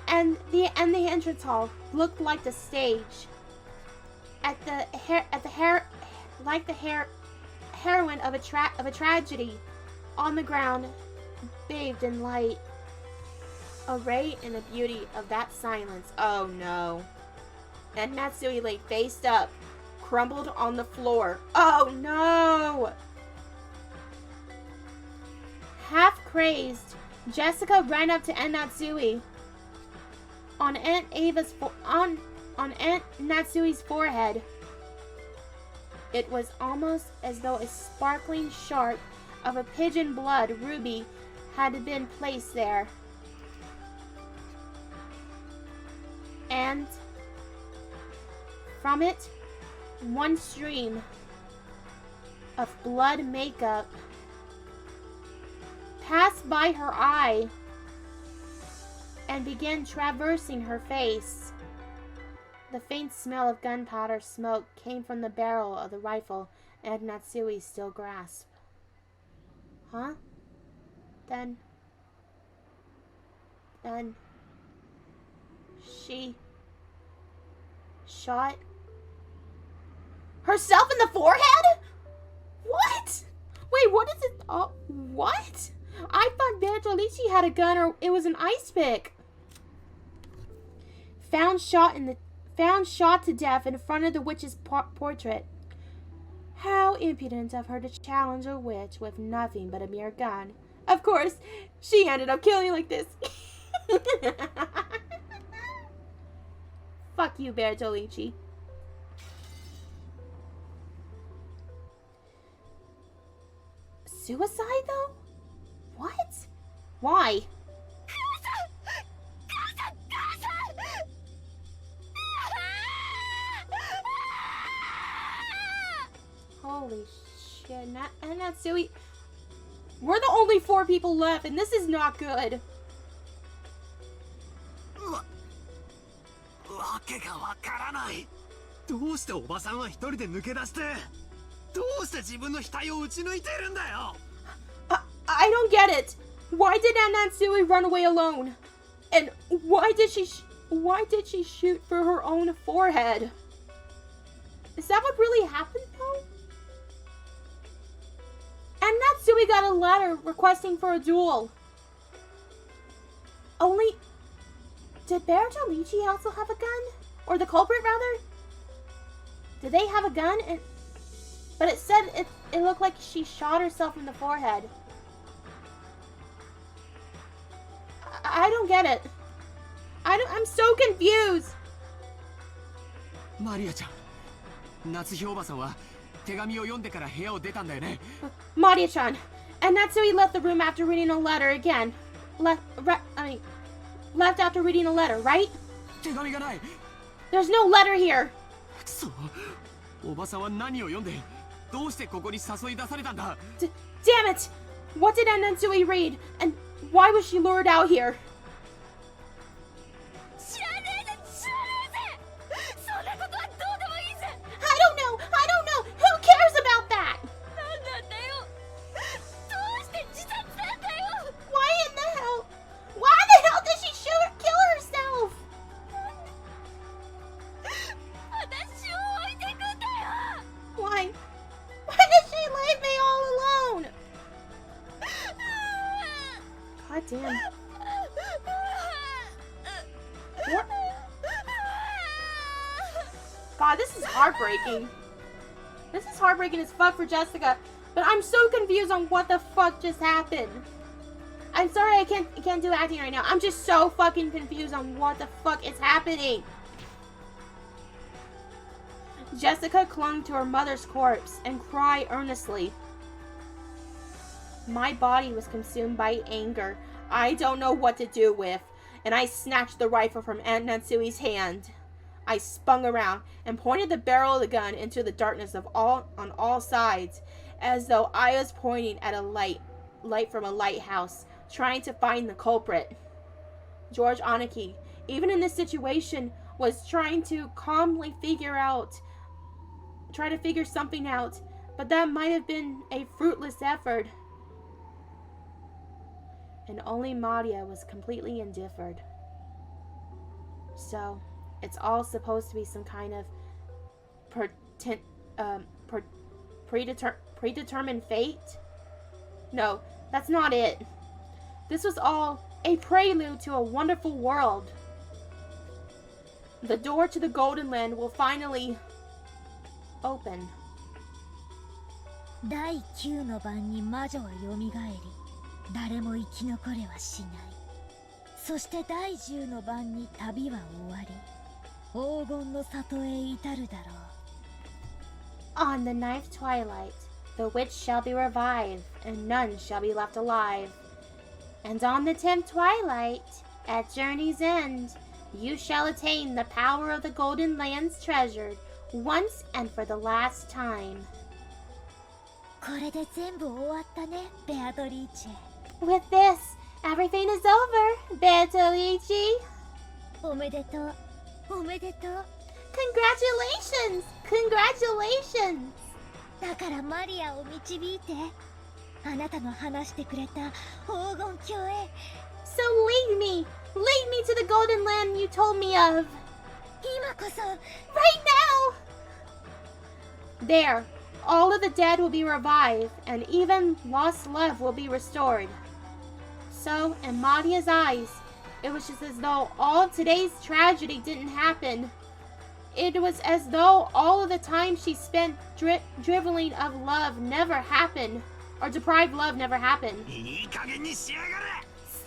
S2: And the entrance hall looked like the stage. Heroine of a tragedy on the ground, bathed in light. Arrayed in the beauty of that silence. Oh no. And Natsui lay face up, crumbled on the floor. Oh no! Half crazed, Jessica ran up to Aunt Natsui. On Aunt Natsui's forehead, it was almost as though a sparkling shard of a pigeon blood ruby had been placed there. And from it, one stream of blood makeup passed by her eye and began traversing her face. The faint smell of gunpowder smoke came from the barrel of the rifle and Natsui still grasped. Huh? Then she shot herself in the forehead? What? Wait, what is it? Oh, what? I thought Beatrice had a gun or it was an ice pick. Found shot in found shot to death in front of the witch's portrait. How impudent of her to challenge a witch with nothing but a mere gun. Of course, she ended up killing like this. Fuck you, Bertolucci. Suicide, though? What? Why? Holy shit. And Natsui. We're the only 4 people left, and this is not good.
S3: わけがわからない。どうしておばさんは一人で抜け出して、どうして自分の額を撃ち抜いてるんだよ。
S2: I don't get it. Why did Natsui run away alone? And why did she shoot for her own forehead? Is that what really happened, though? And Natsui got a letter requesting for a duel. Only... Did Bertolucci also have a gun? Or the culprit, rather? Did they have a gun? But it said it looked like she shot herself in the forehead. I don't get it. I'm so confused.
S5: マリアちゃん、夏日おばさんは手紙を読んでから部屋を出たんだよね。
S2: Maria-chan, and Natsui left the room after reading a letter again. Left after reading a letter, right?
S5: 手紙がない。
S2: There's no letter here.
S5: くそ。おばさんは何を読んで、どうしてここに誘い出されたんだ。
S2: Damn it! What did Natsui read? And why was she lured out here?
S4: 知らねえぜ、知らねえぜ。そんなことはどうでもいいぜ。
S2: I don't know. Who cares about that?
S4: なんなんだよ。どうして自殺なんだよ。
S2: Why in the hell? Why the hell did she kill herself?
S4: 私を置いてくんだよ。
S2: Why? Why did she leave me all alone? God damn. What? God, this is heartbreaking. This is heartbreaking as fuck for Jessica, but I'm so confused on what the fuck just happened. I'm sorry I can't do acting right now. I'm just so fucking confused on what the fuck is happening. Jessica clung to her mother's corpse and cried earnestly. My body was consumed by anger I don't know what to do with, and I snatched the rifle from Aunt Natsui's hand. I spun around and pointed the barrel of the gun into the darkness on all sides, as though I was pointing at a light from a lighthouse, trying to find the culprit. George Aniki, even in this situation, was trying to calmly figure something out, but that might have been a fruitless effort. And only Maria was completely indifferent. So, it's all supposed to be some kind of predetermined fate? No, that's not it. This was all a prelude to a wonderful world. The door to the Golden Land will finally open.
S4: 第9の晩に魔女はよみがえり、誰も生き残れはしない。そして第10の晩に旅は終わり、黄金の里へ至るだろう。
S2: On the 9th twilight, the witch shall be revived, and none shall be left alive. And on the 10th twilight, at journey's end, you shall attain the power of the Golden Land's treasure, once and for the last time.
S4: これで全部終わったね、ベアトリーチェ。
S2: With this, everything is over, Beatrice.
S4: おめでとう、おめでとう。
S2: Congratulations! Congratulations!
S4: だからマリアを導いて。あなたの話してくれた黄金鏡へ。
S2: So lead me to the Golden Land you told me of.
S4: 今こそ。
S2: Right now! There, all of the dead will be revived, and even lost love will be restored. So, in Maria's eyes, it was just as though all of today's tragedy didn't happen. It was as though all of the time she spent driveling of love never happened, or deprived love never happened.
S3: いい加減にしやがれ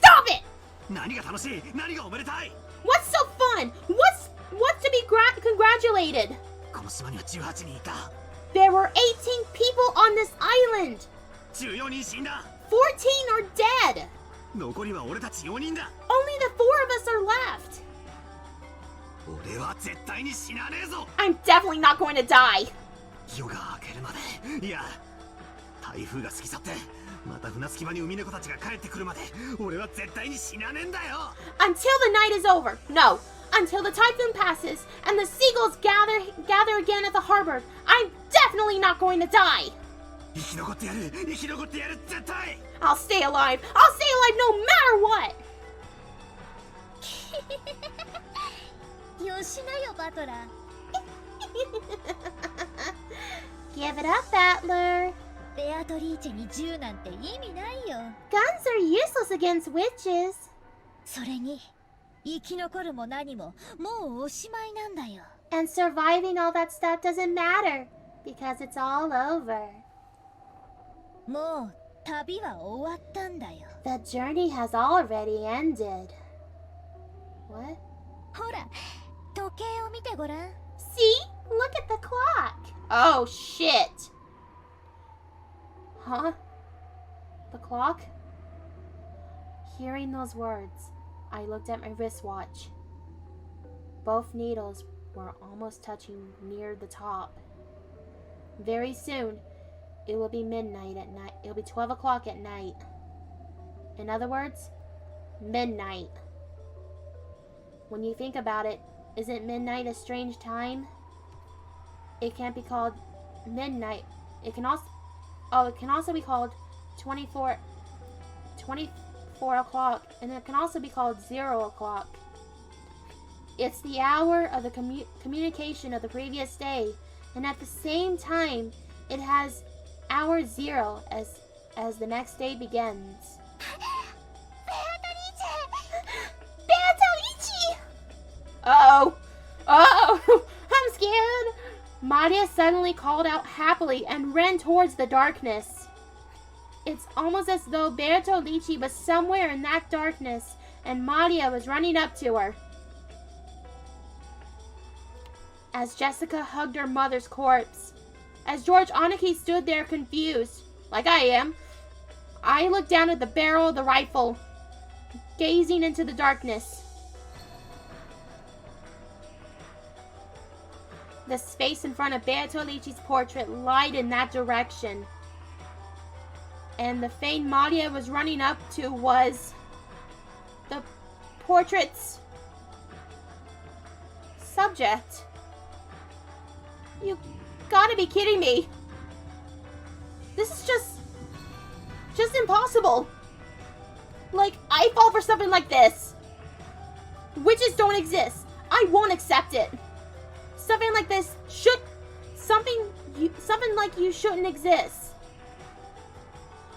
S2: Stop it!
S3: 何が楽しい何がおめでたい
S2: What's so fun? What's to be congratulated?
S3: この島には18人いた
S2: There were 18 people on this island.
S3: 14人死んだ
S2: 14 are dead.
S3: 残りは俺たち4人だ
S2: Only the 4 of us are left.
S3: 俺は絶対に死なねえぞ
S2: I'm definitely not going to die.
S3: 夜が明けるまでいや台風が過ぎ去ってまた船着き場に海猫たちが帰ってくるまで俺は絶対に死なねえんだよ
S2: Until the night is over. No. Until the typhoon passes and the seagulls gather again at the harbor. I'm definitely not going to die.
S3: 生き残ってやる生き残ってやる絶対
S2: I'll stay alive. I'll stay alive no matter what.
S4: よしなよバトラー。
S1: Give it up, Battler.
S4: ベアトリーチェに銃なんて意味ないよ。
S1: Guns are useless against witches.
S4: それに生き残るも何ももうおしまいなんだよ。
S1: And surviving all that stuff doesn't matter because it's all over.
S4: もう旅は終わったんだよ。
S1: The journey has already ended. What?
S4: ほら時計を見てごらん。
S1: See? Look at the clock.
S2: Oh shit. Huh? The clock?
S1: Hearing those words, I looked at my wristwatch. Both needles were almost touching near the top. Very soon, it will be midnight at night. It'll be 12 o'clock at night. In other words, midnight. When you think about it, isn't midnight a strange time? It can't be called midnight. It can also be called 24 o'clock, and it can also be called 0 o'clock. It's the hour of the communication of the previous day, and at the same time, it has hour 0 as the next day begins. Beatrice!
S2: Oh. Oh. I'm scared. Maria suddenly called out happily and ran towards the darkness. It's almost as though Bertolucci was somewhere in that darkness and Maria was running up to her. As Jessica hugged her mother's corpse, as George Aniki stood there confused, like I am, I looked down at the barrel of the rifle, gazing into the darkness. The space in front of Bertolucci's portrait lied in that direction. And the thing Maria was running up to was the portrait's subject. You gotta be kidding me. This is just impossible. Like, I fall for something like this. Witches don't exist. I won't accept it. Something like this something like you shouldn't exist.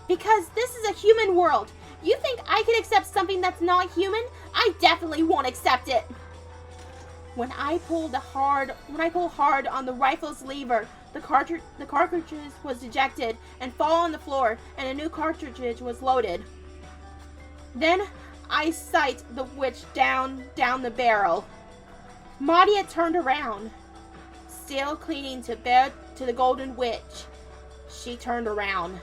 S2: Because this is a human world. You think I can accept something that's not human? I definitely won't accept it. When I pull hard on the rifle's lever, the cartridge was ejected and fall on the floor, and a new cartridge was loaded. Then I sight the witch down the barrel. Maria turned around, still clinging to the golden witch. She turned around.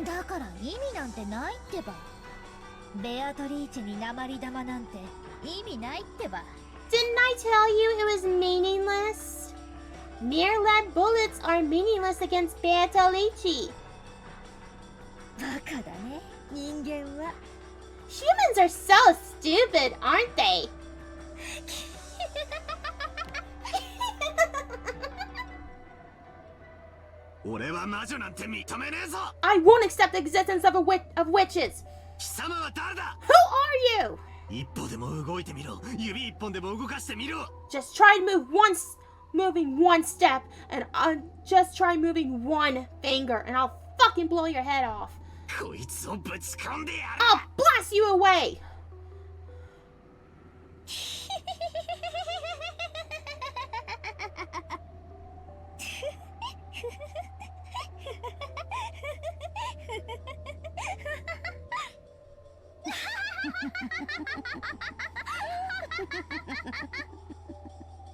S4: だから意味なんてないってば。ベアトリーチェに鉛玉なんて意味ないってば。
S1: Didn't I tell you it was meaningless? Mere lead bullets are meaningless against Bertolucci.
S4: バカだね、人間は。
S1: Humans are so stupid, aren't they?
S2: I won't accept the existence of witches.
S3: 貴様は誰だ
S2: Who are you?
S3: 一歩でも動いてみろ指一本でも動かしてみろ
S2: Just try moving one step, and just try moving one finger, and I'll fucking blow your head off.
S3: こいつをぶち込んでやる
S2: I'll blast you away.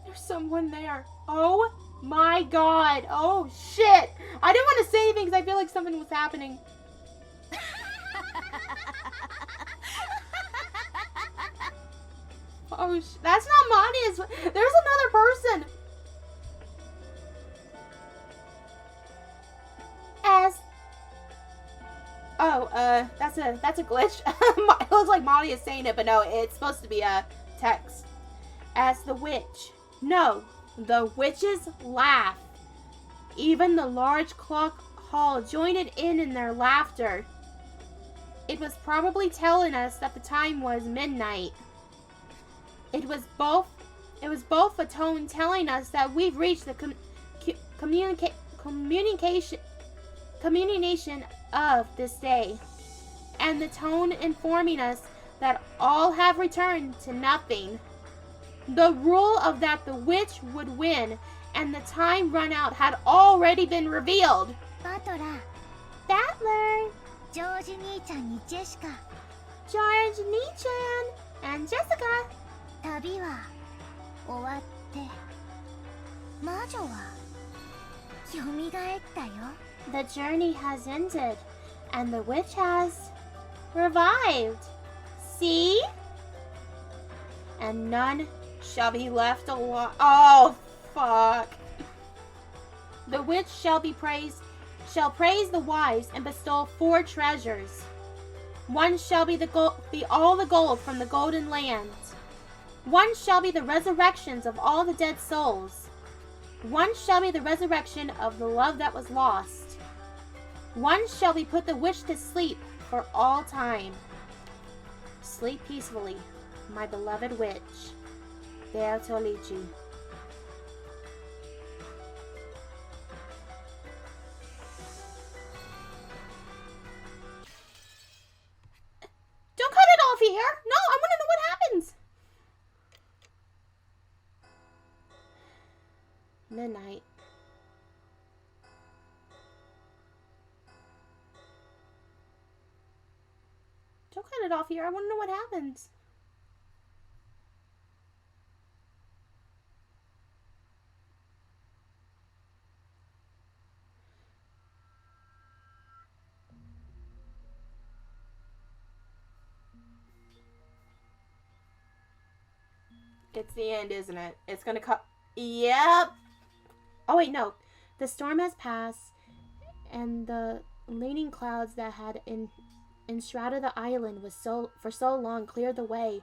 S2: There's someone there. Oh my god. Oh shit. I didn't want to say anything because I feel like something was happening. Oh, that's not Madia's. There's another person. That's a glitch. It looks like Molly is saying it, but no, it's supposed to be a text. As the witch. No, the witches laugh. Even the large clock hall joined in their laughter. It was probably telling us that the time was midnight. It was both a tone telling us that we've reached the communication of this day, and the tone informing us that all have returned to nothing. The rule of that the witch would win and the time run out had already been revealed.
S4: Battler,
S2: Battler,
S4: George 兄ちゃんにジェシカ、
S2: George Nichan, and Jessica.
S4: 旅は終わって魔女は蘇ったよ。
S1: The journey has ended, and the witch has revived.
S2: See? And none shall be left alive. Oh, fuck. The witch shall praise the wise and bestow 4 treasures. One shall be all the gold from the golden land. One shall be the resurrections of all the dead souls. One shall be the resurrection of the love that was lost. One shall be put the witch to sleep for all time. Sleep peacefully, my beloved witch. Beatrice. Don't cut it off here! No, I want to know what happens! Midnight. Don't cut it off here. I want to know what happens. It's the end, isn't it? It's gonna cut. Yep. Oh wait, no.
S1: The storm has passed, and the leaning clouds that had enshrouded the island for so long cleared the way.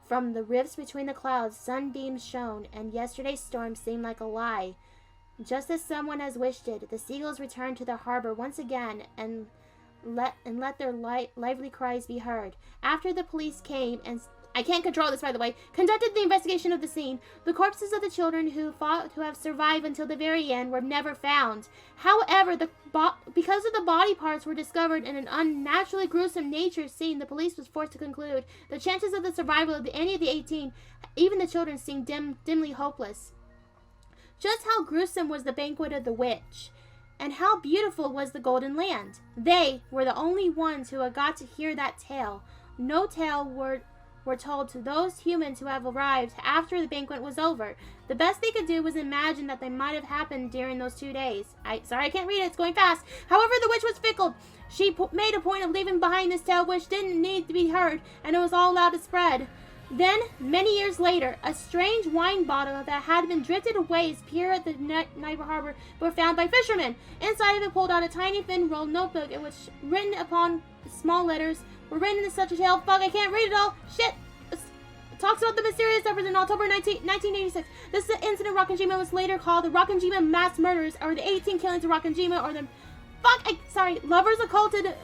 S1: From the rifts between the clouds, sunbeams shone, and yesterday's storm seemed like a lie. Just as someone has wished it, the seagulls returned to the harbor once again and let their lively cries be heard. After the police came and I can't control this, by the way, conducted the investigation of the scene, the corpses of the children who have survived until the very end were never found. However, because of the body parts were discovered in an unnaturally gruesome nature scene, the police was forced to conclude the chances of the survival of any of the 18, even the children, seemed dimly hopeless. Just how gruesome was the banquet of the witch, and how beautiful was the Golden Land? They were the only ones who had got to hear that tale. No tale were told to those humans who have arrived after the banquet was over. The best they could do was imagine that they might have happened during those 2 days. Sorry, I can't read it. It's going fast. However, the witch was fickle. She made a point of leaving behind this tale which didn't need to be heard, and it was all allowed to spread. Then, many years later, a strange wine bottle that had been drifted away as pier at the neighbor harbor were found by fishermen. Inside of it pulled out a tiny thin-rolled notebook in which, written upon small letters, were written in such a tale. Fuck, I can't read it all. Shit. It talks about the mysterious efforts in October 1986. This incident Rokkenjima was later called the Rokkenjima mass murders, or the 18 killings of Rokkenjima, or the lovers occulted,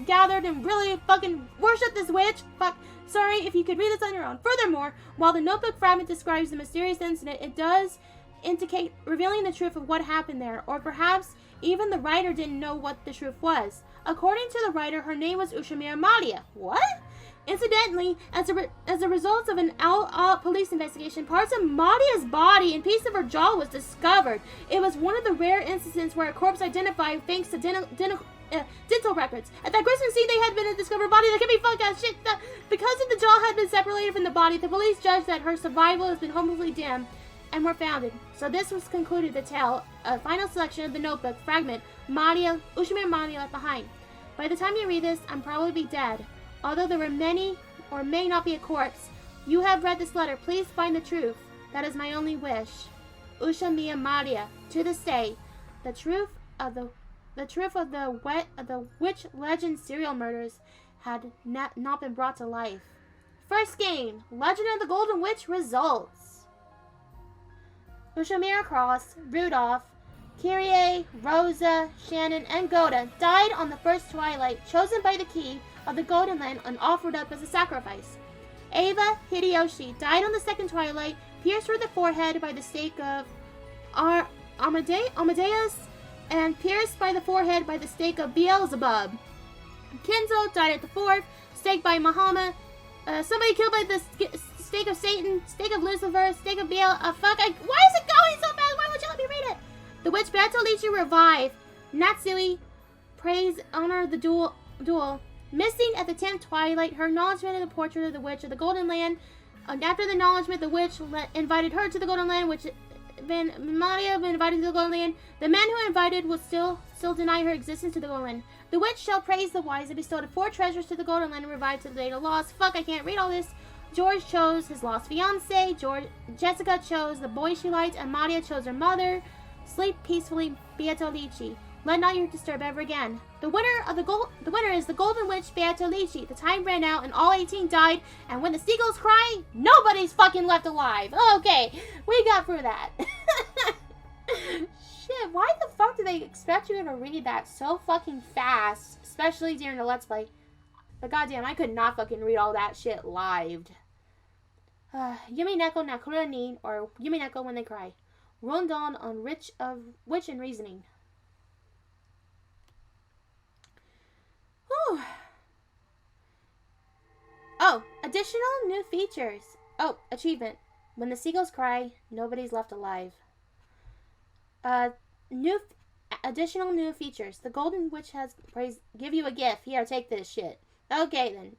S1: gathered and really fucking worship this witch. Fuck. Sorry, if you could read this on your own. Furthermore, while the notebook fragment describes the mysterious incident, it does indicate revealing the truth of what happened there, or perhaps even the writer didn't know what the truth was. According to the writer, her name was Ushiromiya Battler. What? Incidentally, as a result of an police investigation, parts of Madia's body and piece of her jaw was discovered. It was one of the rare instances where a corpse identified thanks to
S2: dental records. At that gruesome scene, they had been a discovered body that could be fucked out shit. Because the jaw had been separated from the body, the police judged that her survival has been hopelessly dim and were founded. So this was concluded the tale, a final selection of the notebook fragment Ushiromiya Maria left behind. By the time you read this, I'm probably be dead. Although there were many or may not be a corpse, you have read this letter. Please find the truth. That is my only wish. Ushiromiya Maria. To this day, the truth of the witch legend serial murders had not been brought to life. First game, Legend of the Golden Witch results. Ushiromiya Cross, Rudolph, Kyrie, Rosa, Shannon, and Goda died on the first twilight, chosen by the key of the Golden Land and offered up as a sacrifice. Ava Hideyoshi died on the second twilight, pierced through the forehead by the stake of Amadeus, and pierced by the forehead by the stake of Beelzebub. Kinzo died at the fourth, staked by Muhammad. Somebody killed by the stake of Satan, stake of Lucifer, stake of Baal. Why is it going so fast? Why won't you let me read it? The witch Battleichi revived. Natsui honor the duel. Missing at the 10th twilight, her acknowledgement of the portrait of the witch of the Golden Land. After the acknowledgement, the witch invited her to the Golden Land, which Maria been invited to the Golden Land. The men who invited will still deny her existence to the Golden Land. The witch shall praise the wise and bestowed 4 treasures to the Golden Land and revived to the date of loss. Fuck, I can't read all this. George chose his lost fiance. Jessica chose the boy she liked, and Maria chose her mother. Sleep peacefully, Beatrice. Let not you disturb ever again. The winner is the Golden Witch Beatrice. The time ran out and all 18 died, and when the seagulls cry, nobody's fucking left alive. Okay, we got through that. Shit, why the fuck do they expect you to read that so fucking fast? Especially during the Let's Play. But goddamn, I could not fucking read all that shit live. Umineko Nakura ni, or Umineko when they cry. Rundown on Witch and Reasoning. Whew. Oh, additional new features. Oh, achievement. When the seagulls cry, nobody's left alive. Additional new features. The Golden Witch has give you a gift. Here, take this shit. Okay, then.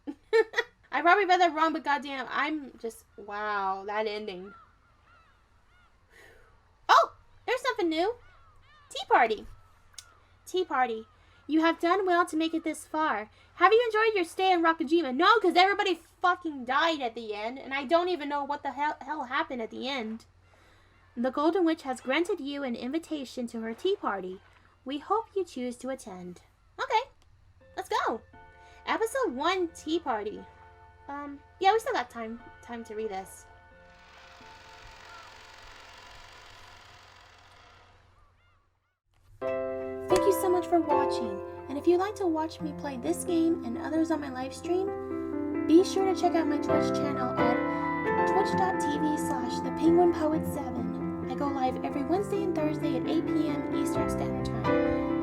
S2: I probably read that wrong, but goddamn, I'm just... Wow, that ending. Oh, there's something new. Tea Party. Tea Party. You have done well to make it this far. Have you enjoyed your stay in Rokkenjima? No, because everybody fucking died at the end, and I don't even know what the hell happened at the end. The Golden Witch has granted you an invitation to her tea party. We hope you choose to attend. Okay, let's go. Episode 1, Tea Party. Yeah, we still got time to read this. Thank you so much for watching, and if you'd like to watch me play this game and others on my live stream, be sure to check out my Twitch channel at twitch.tv/thepenguinpoet7. I go live every Wednesday and Thursday at 8 p.m. Eastern Standard Time.